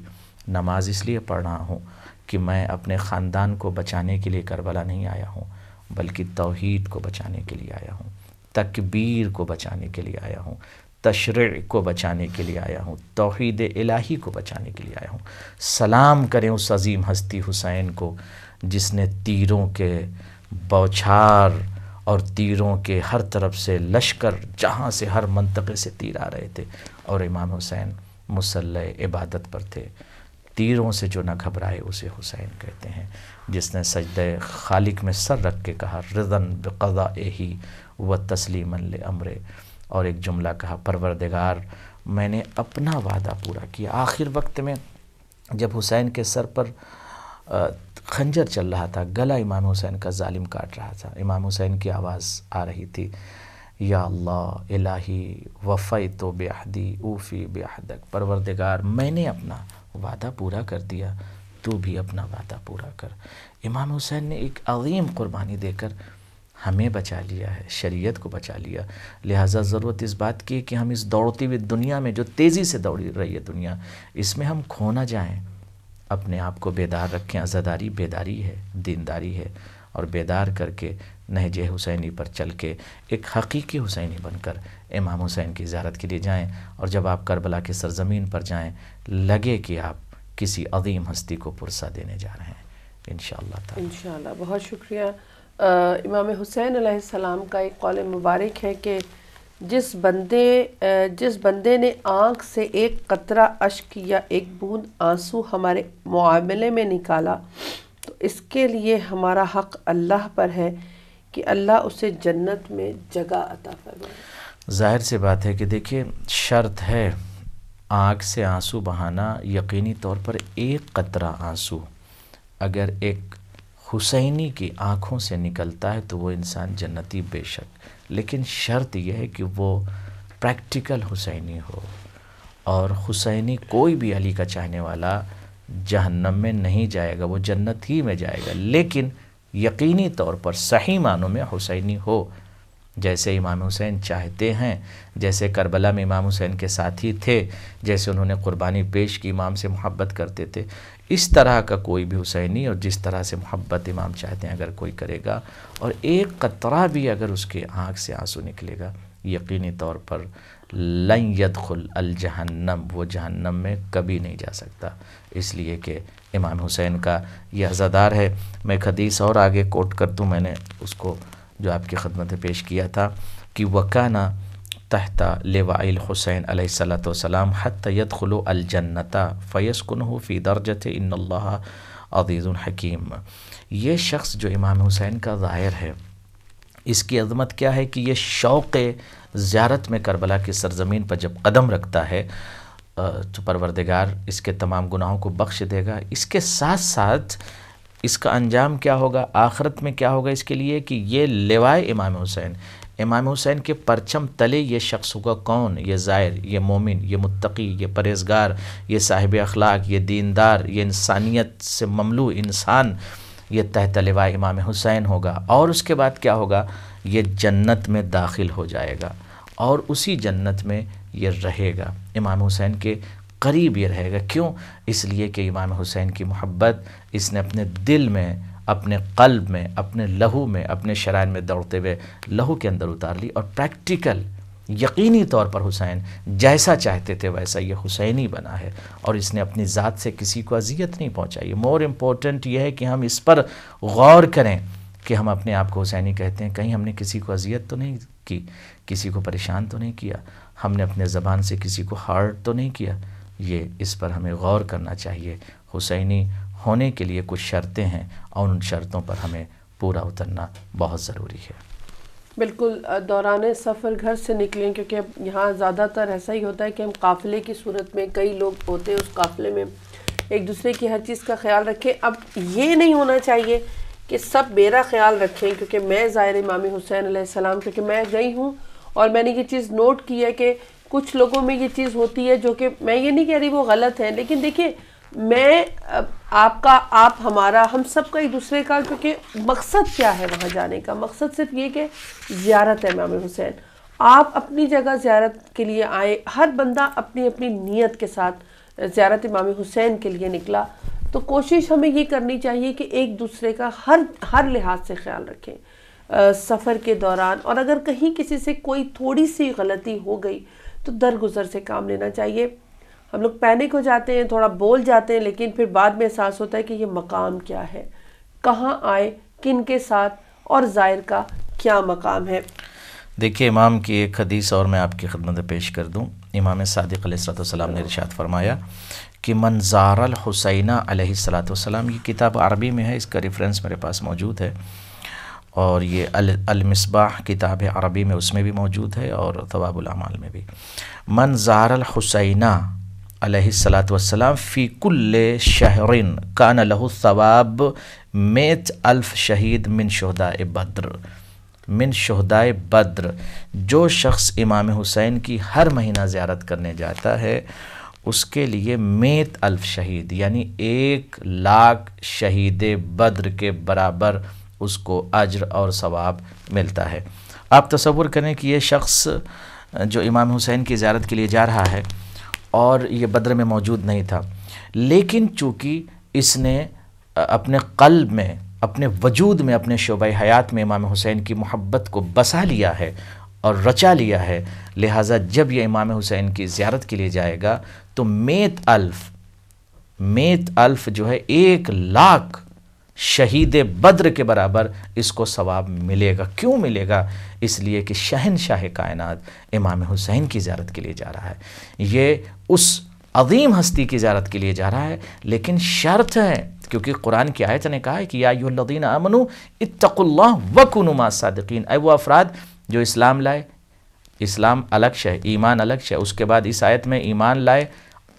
Speaker 3: نماز اس لیے پڑھ رہا ہوں کہ میں اپنے خاندان کو بچانے کے لیے کربلا نہیں آیا ہوں، بلکہ توحید کو بچانے کے لیے آیا ہوں، تکبیر کو بچانے کے لیے آیا ہوں، تشریع کو بچانے کے لیے آیا ہوں، توحید الہی کو بچانے کے لیے آیا ہوں۔ سلام کریں اس عظیم ہستی حسین کو جس نے تیروں کے بوچھار اور تیروں کے ہر طرف سے لشکر، جہاں سے ہر منطقے سے تیر آ رہے تھے، اور امام حسین مصلی عبادت پر تھے۔ تیروں سے جو نہ گھبرائے اسے حسین کہتے ہیں، جس نے سجدہ خالق میں سر رکھ کے کہا رضاً بقضائہ و تسلیما لامرہ، اور ایک جملہ کہا پروردگار میں نے اپنا وعدہ پورا کیا۔ آخر وقت میں جب حسین کے سر پر خنجر چل رہا تھا، گلا امام حسین کا ظالم کاٹ رہا تھا، امام حسین کی آواز آ رہی تھی، یا اللہ الہی وفیت بعہدی اوفی بعہدک، پروردگار میں نے اپنا وعدہ پورا کر دیا، تو بھی اپنا وعدہ پورا کر۔ امام حسین نے ایک عظیم قربانی دے کر ہمیں بچا لیا ہے، شریعت کو بچا لیا۔ لہٰذا ضرورت اس بات کی ہے کہ ہم اس دوڑتی ہوئی دنیا میں، جو تیزی سے دوڑ رہی ہے دنیا، اس میں ہم کھو نہ جائیں، اپنے آپ کو بیدار رکھیں۔ عزاداری بیداری ہے، دینداری ہے، اور بیدار کر کے نہج حسینی پر چل کے ایک حقیقی حسینی بن کر امام حسین کی زیارت کے لیے جائیں، اور جب آپ کربلا کی سرزمین پر جائیں لگے کہ آپ کسی عظیم ہستی کو پرسہ دینے جا رہے ہیں انشاءاللہ تعالی۔
Speaker 2: انشاءاللہ، بہت شکریہ۔ امام حسین علیہ السلام کا ایک قول مبارک ہے کہ جس بندے نے آنکھ سے ایک قطرہ اشک یا ایک بوند آنسو ہمارے معاملے میں نکالا تو اس کے لیے ہمارا حق اللہ پر ہے کہ اللہ اسے جنت میں جگہ عطا فرمائے۔
Speaker 3: ظاہر سی بات ہے کہ دیکھیے شرط ہے آنکھ سے آنسو بہانا، یقینی طور پر ایک قطرہ آنسو اگر ایک حسینی کی آنکھوں سے نکلتا ہے تو وہ انسان جنتی بے شک، لیکن شرط یہ ہے کہ وہ پریکٹیکل حسینی ہو، اور حسینی کوئی بھی علی کا چاہنے والا جہنم میں نہیں جائے گا، وہ جنت ہی میں جائے گا، لیکن یقینی طور پر صحیح معنوں میں حسینی ہو، جیسے امام حسین چاہتے ہیں، جیسے کربلا میں امام حسین کے ساتھی تھے، جیسے انہوں نے قربانی پیش کی، امام سے محبت کرتے تھے، اس طرح کا کوئی بھی حسینی، اور جس طرح سے محبت امام چاہتے ہیں اگر کوئی کرے گا، اور ایک قطرہ بھی اگر اس کے آنکھ سے آنسو نکلے گا، یقینی طور پر لن يدخل الجہنم، وہ جہنم میں کبھی نہیں جا سکتا، اس لیے کہ امام حسین کا یہ عزادار ہے۔ میں ایک حدیث اور آگے کوٹ کر دوں، میں نے اس کو جو آپ کی خدمت میں پیش کیا تھا کہ وَكَانَ تحت لواء الحسین علیہ الصلوۃ والسلام حتی يدخل الجنۃ فیسکنہ فی درجۃ ان اللہ عزیز حکیم۔ یہ شخص جو امام حسین کا ظاہر ہے، اس کی عظمت کیا ہے کہ یہ شوق زیارت میں کربلا کی سرزمین پر جب قدم رکھتا ہے تو پروردگار اس کے تمام گناہوں کو بخش دے گا، اس کے ساتھ ساتھ اس کا انجام کیا ہوگا، آخرت میں کیا ہوگا اس کے لیے کہ یہ لوائے امام حسین کے پرچم تلے یہ شخص ہوگا کون؟ یہ زائر، یہ مومن، یہ متقی، یہ پرہیزگار، یہ صاحب اخلاق، یہ دیندار، یہ انسانیت سے مملو انسان، یہ تحت لوائے امام حسین ہوگا، اور اس کے بعد کیا ہوگا، یہ جنت میں داخل ہو جائے گا، اور اسی جنت میں یہ رہے گا، امام حسین کے قریب یہ رہے گا۔ کیوں؟ اس لیے کہ امام حسین کی محبت اس نے اپنے دل میں، اپنے قلب میں، اپنے لہو میں، اپنے شرائن میں دوڑتے ہوئے لہو کے اندر اتار لی، اور پریکٹیکل یقینی طور پر حسین جیسا چاہتے تھے ویسا یہ حسینی بنا ہے، اور اس نے اپنی ذات سے کسی کو اذیت نہیں پہنچائی۔ مور امپورٹنٹ یہ ہے کہ ہم اس پر غور کریں کہ ہم اپنے آپ کو حسینی کہتے ہیں، کہیں ہم نے کسی کو اذیت تو نہیں کی، کسی کو پریشان تو نہیں کیا، ہم نے اپنے زبان سے کسی کو ہارٹ تو نہیں کیا، یہ اس پر ہمیں غور کرنا چاہیے۔ حسینی ہونے کے لیے کچھ شرطیں ہیں، اور ان شرطوں پر ہمیں پورا اترنا بہت ضروری ہے۔
Speaker 2: بالکل دوران سفر گھر سے نکلیں، کیونکہ اب یہاں زیادہ تر ایسا ہی ہوتا ہے کہ ہم قافلے کی صورت میں کئی لوگ ہوتے ہیں، اس قافلے میں ایک دوسرے کی ہر چیز کا خیال رکھیں. اب یہ نہیں ہونا چاہیے کہ سب میرا خیال رکھیں کیونکہ میں زائر امام حسین علیہ السلام، کیونکہ میں گئی ہوں اور میں نے یہ چیز نوٹ کی ہے کہ کچھ لوگوں میں یہ چیز ہوتی ہے جو کہ میں یہ نہیں کہہ رہی وہ غلط ہے، لیکن دیکھیں میں آپ کا، آپ ہمارا، ہم سب کا ایک دوسرے کا، کیونکہ مقصد کیا ہے وہاں جانے کا؟ مقصد صرف یہ کہ زیارت ہے امام حسین. آپ اپنی جگہ زیارت کے لیے آئے، ہر بندہ اپنی اپنی نیت کے ساتھ زیارت امام حسین کے لیے نکلا، تو کوشش ہمیں یہ کرنی چاہیے کہ ایک دوسرے کا ہر لحاظ سے خیال رکھیں سفر کے دوران. اور اگر کہیں کسی سے کوئی تھوڑی سی غلطی ہو گئی تو درگزر سے کام لینا چاہیے. ہم لوگ پینک ہو جاتے ہیں، تھوڑا بول جاتے ہیں، لیکن پھر بعد میں احساس ہوتا ہے کہ یہ مقام کیا ہے، کہاں آئے، کن کے ساتھ، اور زائر کا کیا مقام ہے.
Speaker 3: دیکھیے امام کی ایک حدیث اور میں آپ کی خدمت میں پیش کر دوں. امام صادق علیہ السلام نے ارشاد فرمایا کہ من زار الحسین علیہ السلام، یہ کتاب عربی میں ہے، اس کا ریفرنس میرے پاس موجود ہے، اور یہ المصباح کتاب ہے عربی میں، اس میں بھی موجود ہے، اور ثواب الاعمال میں بھی. من زار الحسین علیہ السلام فی کل شہر کان لہ ثواب 100,000 شہید من شہداء بدر. جو شخص امام حسین کی ہر مہینہ زیارت کرنے جاتا ہے اس کے لیے 100,000 شہید یعنی 1,00,000 شہید بدر کے برابر اس کو اجر اور ثواب ملتا ہے. آپ تصور کریں کہ یہ شخص جو امام حسین کی زیارت کے لیے جا رہا ہے اور یہ بدر میں موجود نہیں تھا، لیکن چونکہ اس نے اپنے قلب میں، اپنے وجود میں، اپنے شعبہ حیات میں امام حسین کی محبت کو بسا لیا ہے اور رچا لیا ہے، لہٰذا جب یہ امام حسین کی زیارت کے لیے جائے گا تو 100,000 جو ہے 1,00,000 شہید بدر کے برابر اس کو ثواب ملے گا. کیوں ملے گا؟ اس لیے کہ شہنشاہ کائنات امام حسین کی زیارت کے لیے جا رہا ہے، یہ اس عظیم ہستی کی زیارت کے لیے جا رہا ہے. لیکن شرط ہے، کیونکہ قرآن کی آیت نے کہا ہے کہ یا ایھا الذین آمنوا اتقوا اللہ وکونوا مع الصادقین، اے وہ افراد جو اسلام لائے. اسلام الگ شے، ایمان الگ شے. اس کے بعد اس آیت میں ایمان لائے،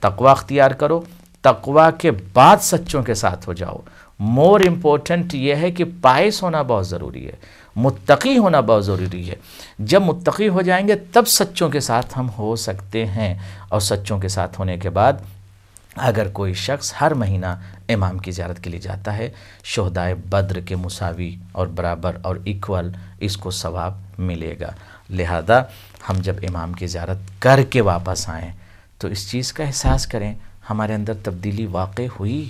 Speaker 3: تقوی اختیار کرو، تقوی کے بعد سچوں کے ساتھ ہو جاؤ. مور امپورٹنٹ یہ ہے کہ پائس ہونا بہت ضروری ہے، متقی ہونا بہت ضروری ہے. جب متقی ہو جائیں گے تب سچوں کے ساتھ ہم ہو سکتے ہیں، اور سچوں کے ساتھ ہونے کے بعد اگر کوئی شخص ہر مہینہ امام کی زیارت کے لیے جاتا ہے، شہدائے بدر کے مساوی اور برابر اور ایکول اس کو ثواب ملے گا. لہذا ہم جب امام کی زیارت کر کے واپس آئیں تو اس چیز کا احساس کریں ہمارے اندر تبدیلی واقع ہوئی،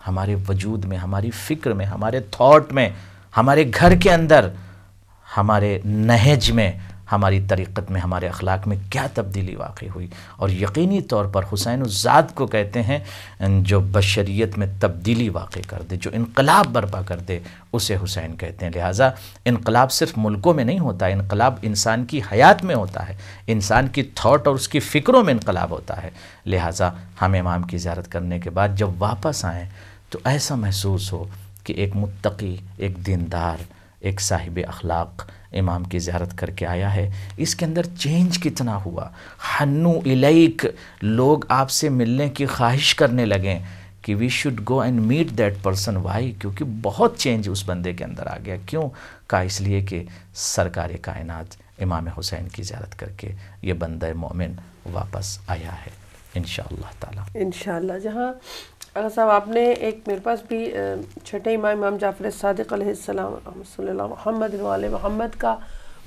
Speaker 3: ہمارے وجود میں، ہماری فکر میں، ہمارے تھاٹ میں، ہمارے گھر کے اندر، ہمارے نہج میں، ہماری طریقت میں، ہمارے اخلاق میں کیا تبدیلی واقع ہوئی. اور یقینی طور پر حسین الذات کو کہتے ہیں جو بشریت میں تبدیلی واقع کر دے، جو انقلاب برپا کر دے، اسے حسین کہتے ہیں. لہٰذا انقلاب صرف ملکوں میں نہیں ہوتا، انقلاب انسان کی حیات میں ہوتا ہے، انسان کی تھاٹ اور اس کی فکروں میں انقلاب ہوتا ہے. لہٰذا ہم امام کی زیارت کرنے کے بعد جب واپس آئیں تو ایسا محسوس ہو کہ ایک متقی، ایک دیندار، ایک صاحب اخلاق امام کی زیارت کر کے آیا ہے. اس کے اندر چینج کتنا ہوا، حنو الیک، لوگ آپ سے ملنے کی خواہش کرنے لگیں کہ we should go and meet that person. Why? کیونکہ بہت چینج اس بندے کے اندر آ گیا. کیوں کہا؟ اس لیے کہ سرکار کائنات امام حسین کی زیارت کر کے یہ بندہ مومن واپس آیا ہے انشاءاللہ تعالی.
Speaker 2: انشاءاللہ. جہاں اگر صاحب آپ نے ایک میرے پاس بھی چھٹے امام جعفر صادق علیہ السلام صلی اللہ محمد علیہ محمد کا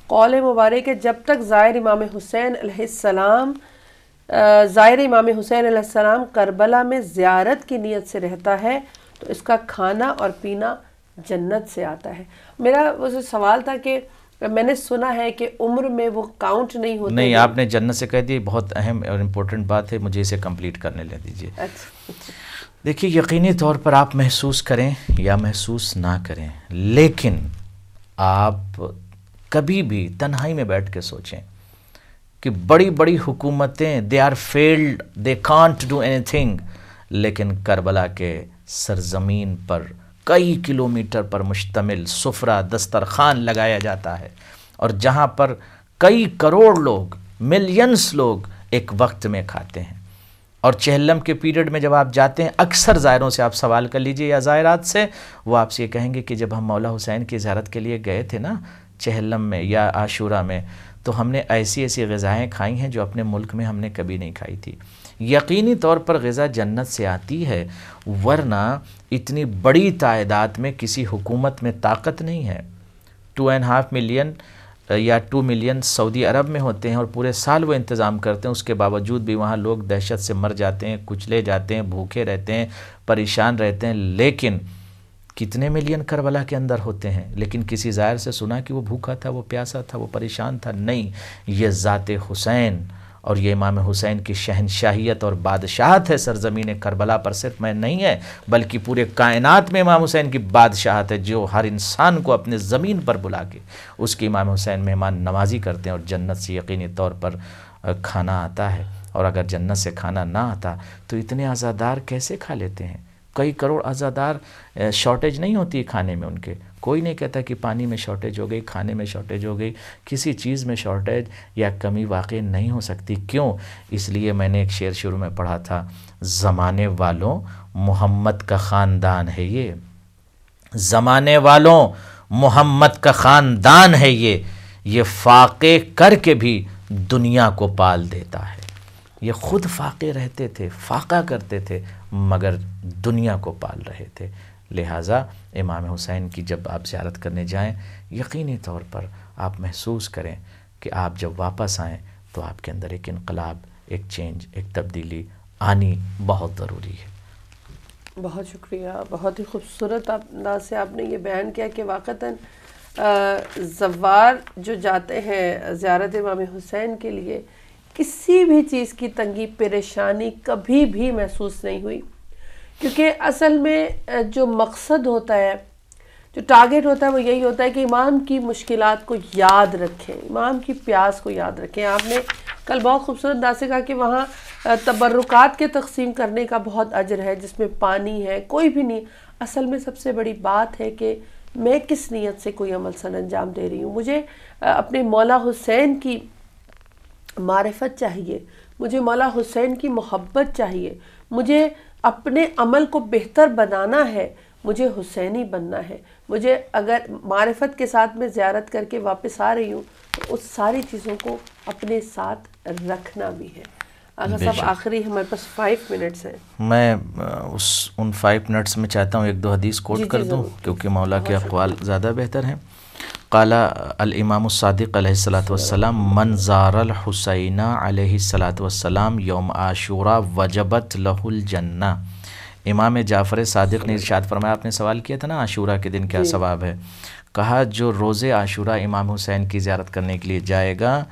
Speaker 2: قول مبارک ہے، جب تک زائر امام حسین علیہ السلام کربلا میں زیارت کی نیت سے رہتا ہے تو اس کا کھانا اور پینا جنت سے آتا ہے. میرا وہ سوال تھا کہ میں نے سنا ہے کہ عمر میں وہ کاؤنٹ نہیں ہوتا.
Speaker 3: نہیں، آپ نے جنت سے کہہ دی، بہت اہم اور امپورٹنٹ بات ہے، مجھے اسے کمپلیٹ کرنے لے دیجیے. دیکھیے یقینی طور پر آپ محسوس کریں یا محسوس نہ کریں، لیکن آپ کبھی بھی تنہائی میں بیٹھ کے سوچیں کہ بڑی بڑی حکومتیں they are failed, they can't do اینی تھنگ، لیکن کربلا کے سرزمین پر کئی کلومیٹر پر مشتمل سفرہ دسترخوان لگایا جاتا ہے اور جہاں پر کئی کروڑ لوگ، ملینز لوگ ایک وقت میں کھاتے ہیں. اور چہلم کے پیریڈ میں جب آپ جاتے ہیں، اکثر زائروں سے آپ سوال کر لیجئے یا زائرات سے، وہ آپ سے یہ کہیں گے کہ جب ہم مولا حسین کی زیارت کے لیے گئے تھے نا چہلم میں یا عاشورہ میں، تو ہم نے ایسی ایسی غذائیں کھائی ہیں جو اپنے ملک میں ہم نے کبھی نہیں کھائی تھی. یقینی طور پر غذا جنت سے آتی ہے، ورنہ اتنی بڑی تعداد میں کسی حکومت میں طاقت نہیں ہے. 2.5 ملین یا 2 ملین سعودی عرب میں ہوتے ہیں اور پورے سال وہ انتظام کرتے ہیں، اس کے باوجود بھی وہاں لوگ دہشت سے مر جاتے ہیں، کچلے جاتے ہیں، بھوکے رہتے ہیں، پریشان رہتے ہیں. لیکن کتنے ملین کربلا کے اندر ہوتے ہیں، لیکن کسی زائر سے سنا کہ وہ بھوکا تھا، وہ پیاسا تھا، وہ پریشان تھا؟ نہیں. یہ ذات حسین اور یہ امام حسین کی شہنشاہیت اور بادشاہت ہے سرزمین کربلا پر. صرف میں نہیں ہے بلکہ پورے کائنات میں امام حسین کی بادشاہت ہے، جو ہر انسان کو اپنے زمین پر بلا کے اس کی امام حسین مہمان نوازی کرتے ہیں. اور جنت سے یقینی طور پر کھانا آتا ہے، اور اگر جنت سے کھانا نہ آتا تو اتنے عزادار کیسے کھا لیتے ہیں؟ کئی کروڑ عزادار، شارٹیج نہیں ہوتی کھانے میں ان کے. کوئی نہیں کہتا کہ پانی میں شارٹیج ہو گئی، کھانے میں شارٹیج ہو گئی. کسی چیز میں شارٹیج یا کمی واقع نہیں ہو سکتی. کیوں؟ اس لیے میں نے ایک شعر شروع میں پڑھا تھا، زمانے والوں محمد کا خاندان ہے یہ، زمانے والوں محمد کا خاندان ہے یہ فاقے کر کے بھی دنیا کو پال دیتا ہے. یہ خود فاقے رہتے تھے، فاقہ کرتے تھے، مگر دنیا کو پال رہے تھے. لہٰذا امام حسین کی جب آپ زیارت کرنے جائیں، یقینی طور پر آپ محسوس کریں کہ آپ جب واپس آئیں تو آپ کے اندر ایک انقلاب، ایک چینج، ایک تبدیلی آنی بہت ضروری ہے.
Speaker 2: بہت شکریہ. بہت ہی خوبصورت انداز سے آپ نے یہ بیان کیا کہ واقعتاً زوار جو جاتے ہیں زیارت امام حسین کے لیے، کسی بھی چیز کی تنگی پریشانی کبھی بھی محسوس نہیں ہوئی. کیونکہ اصل میں جو مقصد ہوتا ہے، جو ٹارگٹ ہوتا ہے، وہ یہی ہوتا ہے کہ امام کی مشکلات کو یاد رکھیں، امام کی پیاس کو یاد رکھیں. آپ نے کل بہت خوبصورت انداز سے کہا کہ وہاں تبرکات کے تقسیم کرنے کا بہت اجر ہے، جس میں پانی ہے، کوئی بھی نہیں. اصل میں سب سے بڑی بات ہے کہ میں کس نیت سے کوئی عمل سر انجام دے رہی ہوں. مجھے اپنے مولا حسین کی معرفت چاہیے، مجھے مولا حسین کی محبت چاہیے، مجھے اپنے عمل کو بہتر بنانا ہے، مجھے حسینی بننا ہے. مجھے اگر معرفت کے ساتھ میں زیارت کر کے واپس آ رہی ہوں تو اس ساری چیزوں کو اپنے ساتھ رکھنا بھی ہے. اگر صاحب آخری ہمارے پاس 5 منٹس ہیں، میں
Speaker 3: ان 5 منٹس میں چاہتا ہوں 1-2 حدیث کوٹ کر دوں، کیونکہ مولا کے اقوال زیادہ بہتر ہیں. قال الامام الصادق علیہ الصلاۃ والسلام من زار الحسین علیہ الصلاۃ والسلام یوم عاشورہ وجبت لہ الجنہ. امام جعفر صادق نے ارشاد فرمایا، آپ نے سوال کیا تھا نا عاشورہ کے دن کیا ثواب ہے، کہا جو روز عاشورہ امام حسین کی زیارت کرنے کے لیے جائے گا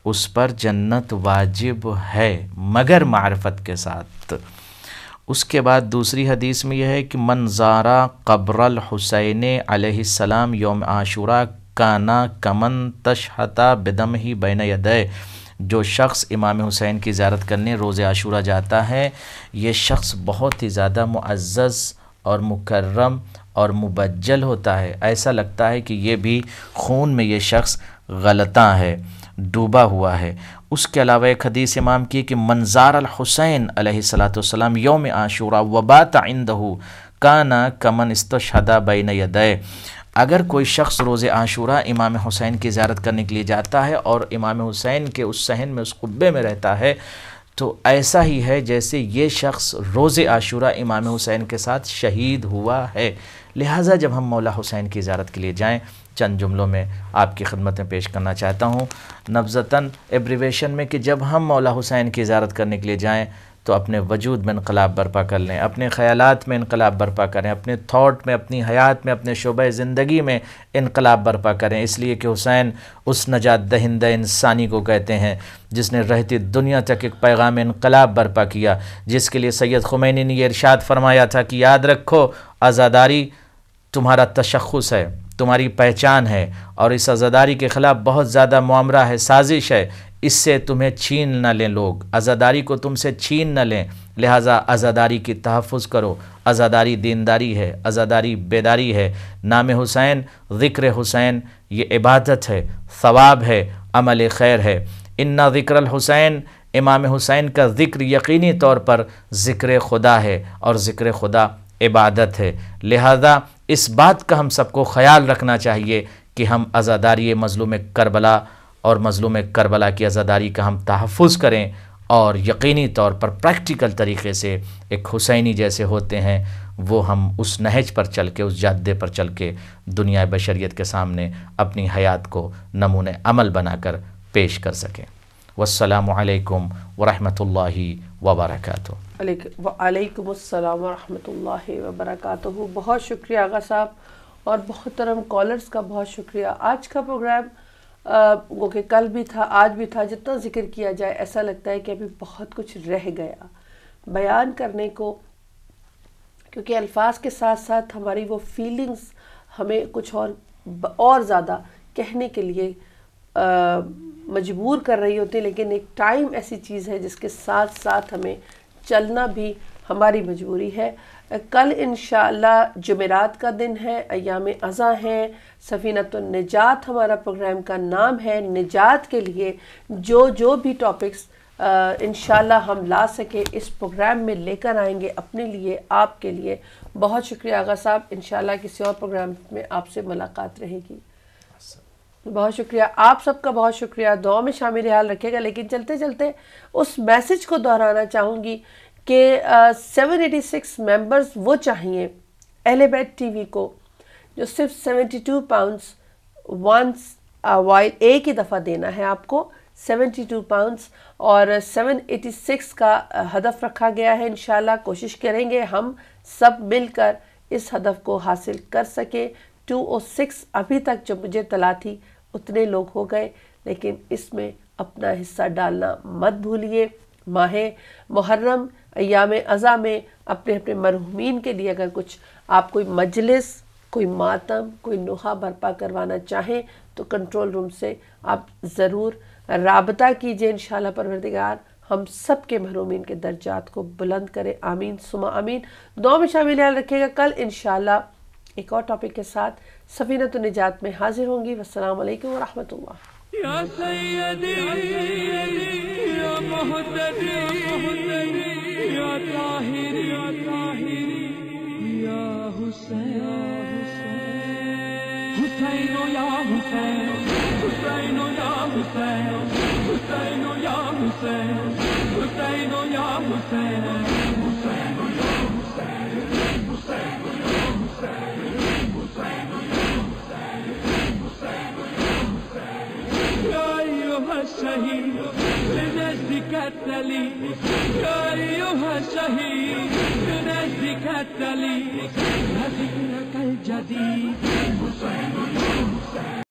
Speaker 3: اس پر جنت واجب ہے مگر معرفت کے ساتھ. اس کے بعد دوسری حدیث میں یہ ہے کہ من زارا قبر الحسین علیہ السلام یوم عاشورہ کانا کمن تشہتا بدمہ بین یدیہ. جو شخص امام حسین کی زیارت کرنے روز عاشورہ جاتا ہے، یہ شخص بہت ہی زیادہ معزز اور مکرم اور مبجل ہوتا ہے. ایسا لگتا ہے کہ یہ بھی خون میں یہ شخص غلطاں ہے، ڈوبا ہوا ہے. اس کے علاوہ ایک حدیث امام کی کہ منظار الحسین علیہ الصلاۃ والسلام یوم عاشورہ وبات عندہ کانا کمن استشہد بین یدیہ. اگر کوئی شخص روز عاشورہ امام حسین کی زیارت کرنے کے لیے جاتا ہے اور امام حسین کے اس صحن میں، اس قبے میں رہتا ہے، تو ایسا ہی ہے جیسے یہ شخص روز عاشورہ امام حسین کے ساتھ شہید ہوا ہے. لہٰذا جب ہم مولا حسین کی زیارت کے لیے جائیں، چند جملوں میں آپ کی خدمت میں پیش کرنا چاہتا ہوں نبذتاً ایبریویشن میں، کہ جب ہم مولا حسین کی زیارت کرنے کے لیے جائیں تو اپنے وجود میں انقلاب برپا کر لیں، اپنے خیالات میں انقلاب برپا کریں، اپنے تھاٹ میں، اپنی حیات میں، اپنے شعبہ زندگی میں انقلاب برپا کریں. اس لیے کہ حسین اس نجات دہندہ انسانی کو کہتے ہیں جس نے رہتی دنیا تک ایک پیغام انقلاب برپا کیا، جس کے لیے سید خمینی نے یہ ارشاد فرمایا تھا کہ یاد رکھو عزاداری تمہارا تشخص ہے، تمہاری پہچان ہے، اور اس عزاداری کے خلاف بہت زیادہ معامرہ ہے، سازش ہے. اس سے تمہیں چھین نہ لیں لوگ، عزاداری کو تم سے چھین نہ لیں. لہٰذا عزاداری کی تحفظ کرو. عزاداری دینداری ہے، عزاداری بیداری ہے. نام حسین، ذکر حسین، یہ عبادت ہے، ثواب ہے، عمل خیر ہے۔ اِنَّ ذکر الحسین، امام حسین کا ذکر یقینی طور پر ذکر خدا ہے، اور ذکر خدا عبادت ہے۔ لہذا اس بات کا ہم سب کو خیال رکھنا چاہیے کہ ہم عزاداری مظلوم کربلا اور مظلوم کربلا کی عزاداری کا ہم تحفظ کریں، اور یقینی طور پر پریکٹیکل طریقے سے ایک حسینی جیسے ہوتے ہیں وہ ہم اس نہج پر چل کے، اس جادے پر چل کے دنیا بشریت کے سامنے اپنی حیات کو نمونہ عمل بنا کر پیش کر سکیں۔ والسلام علیکم ورحمۃ اللہ وبرکاتہ۔
Speaker 2: وعلیکم السلام ورحمۃ اللہ وبرکاتہ۔ بہت شکریہ آغا صاحب، اور محترم کالرز کا بہت شکریہ۔ آج کا پروگرام وہ کہ کل بھی تھا، آج بھی تھا، جتنا ذکر کیا جائے ایسا لگتا ہے کہ ابھی بہت کچھ رہ گیا بیان کرنے کو، کیونکہ الفاظ کے ساتھ ساتھ ہماری وہ فیلنگز ہمیں کچھ اور زیادہ کہنے کے لیے مجبور کر رہی ہوتی ہے، لیکن ایک ٹائم ایسی چیز ہے جس کے ساتھ ساتھ ہمیں چلنا بھی ہماری مجبوری ہے۔ کل انشاءاللہ جمعرات کا دن ہے، ایام اضحیٰ ہیں، سفینۃ النجات ہمارا پروگرام کا نام ہے۔ نجات کے لیے جو بھی ٹاپکس انشاءاللہ ہم لا سکے اس پروگرام میں لے کر آئیں گے اپنے لیے، آپ کے لیے۔ بہت شکریہ آغا صاحب، انشاءاللہ کسی اور پروگرام میں آپ سے ملاقات رہے گی۔ بہت شکریہ، آپ سب کا بہت شکریہ، دعا میں شامل حال رکھے گا۔ لیکن چلتے چلتے اس میسج کو دہرانا چاہوں گی کہ 786 ممبرز وہ چاہیے اہل بیت ٹی وی کو جو صرف 72 پاؤنڈز ایک ہی دفعہ دینا ہے آپ کو، 72 پاؤنڈز، اور 786 کا ہدف رکھا گیا ہے۔ انشاءاللہ کوشش کریں گے ہم سب مل کر اس ہدف کو حاصل کر سکیں۔ 206 ابھی تک جو مجھے طلاع تھی اتنے لوگ ہو گئے، لیکن اس میں اپنا حصہ ڈالنا مت بھولیے۔ ماہ محرم ایام اضحیٰ میں اپنے اپنے مرحومین کے لیے اگر کچھ آپ کوئی مجلس، کوئی ماتم، کوئی نوحہ برپا کروانا چاہیں تو کنٹرول روم سے آپ ضرور رابطہ کیجئے۔ انشاءاللہ پروردگار ہم سب کے محرومین کے درجات کو بلند کرے، آمین ثم آمین۔ دعا میں شامل حال رکھے گا۔ کل انشاءاللہ ایک اور ٹاپک کے ساتھ سفینۃ النجات میں حاضر ہوں گی۔ والسلام علیکم ورحمۃ اللہ۔
Speaker 1: یا سیدی یا محتدی یا طاہری یا حسین، حسین یا حسین، حسین یا حسین، حسین یا حسین، حسین یا حسین، حسین یا حسین، حسین یا حسین، الشهيد لنجدك التلي، يا أيها الشهيد لنجدك التلي، ذكرك الجديد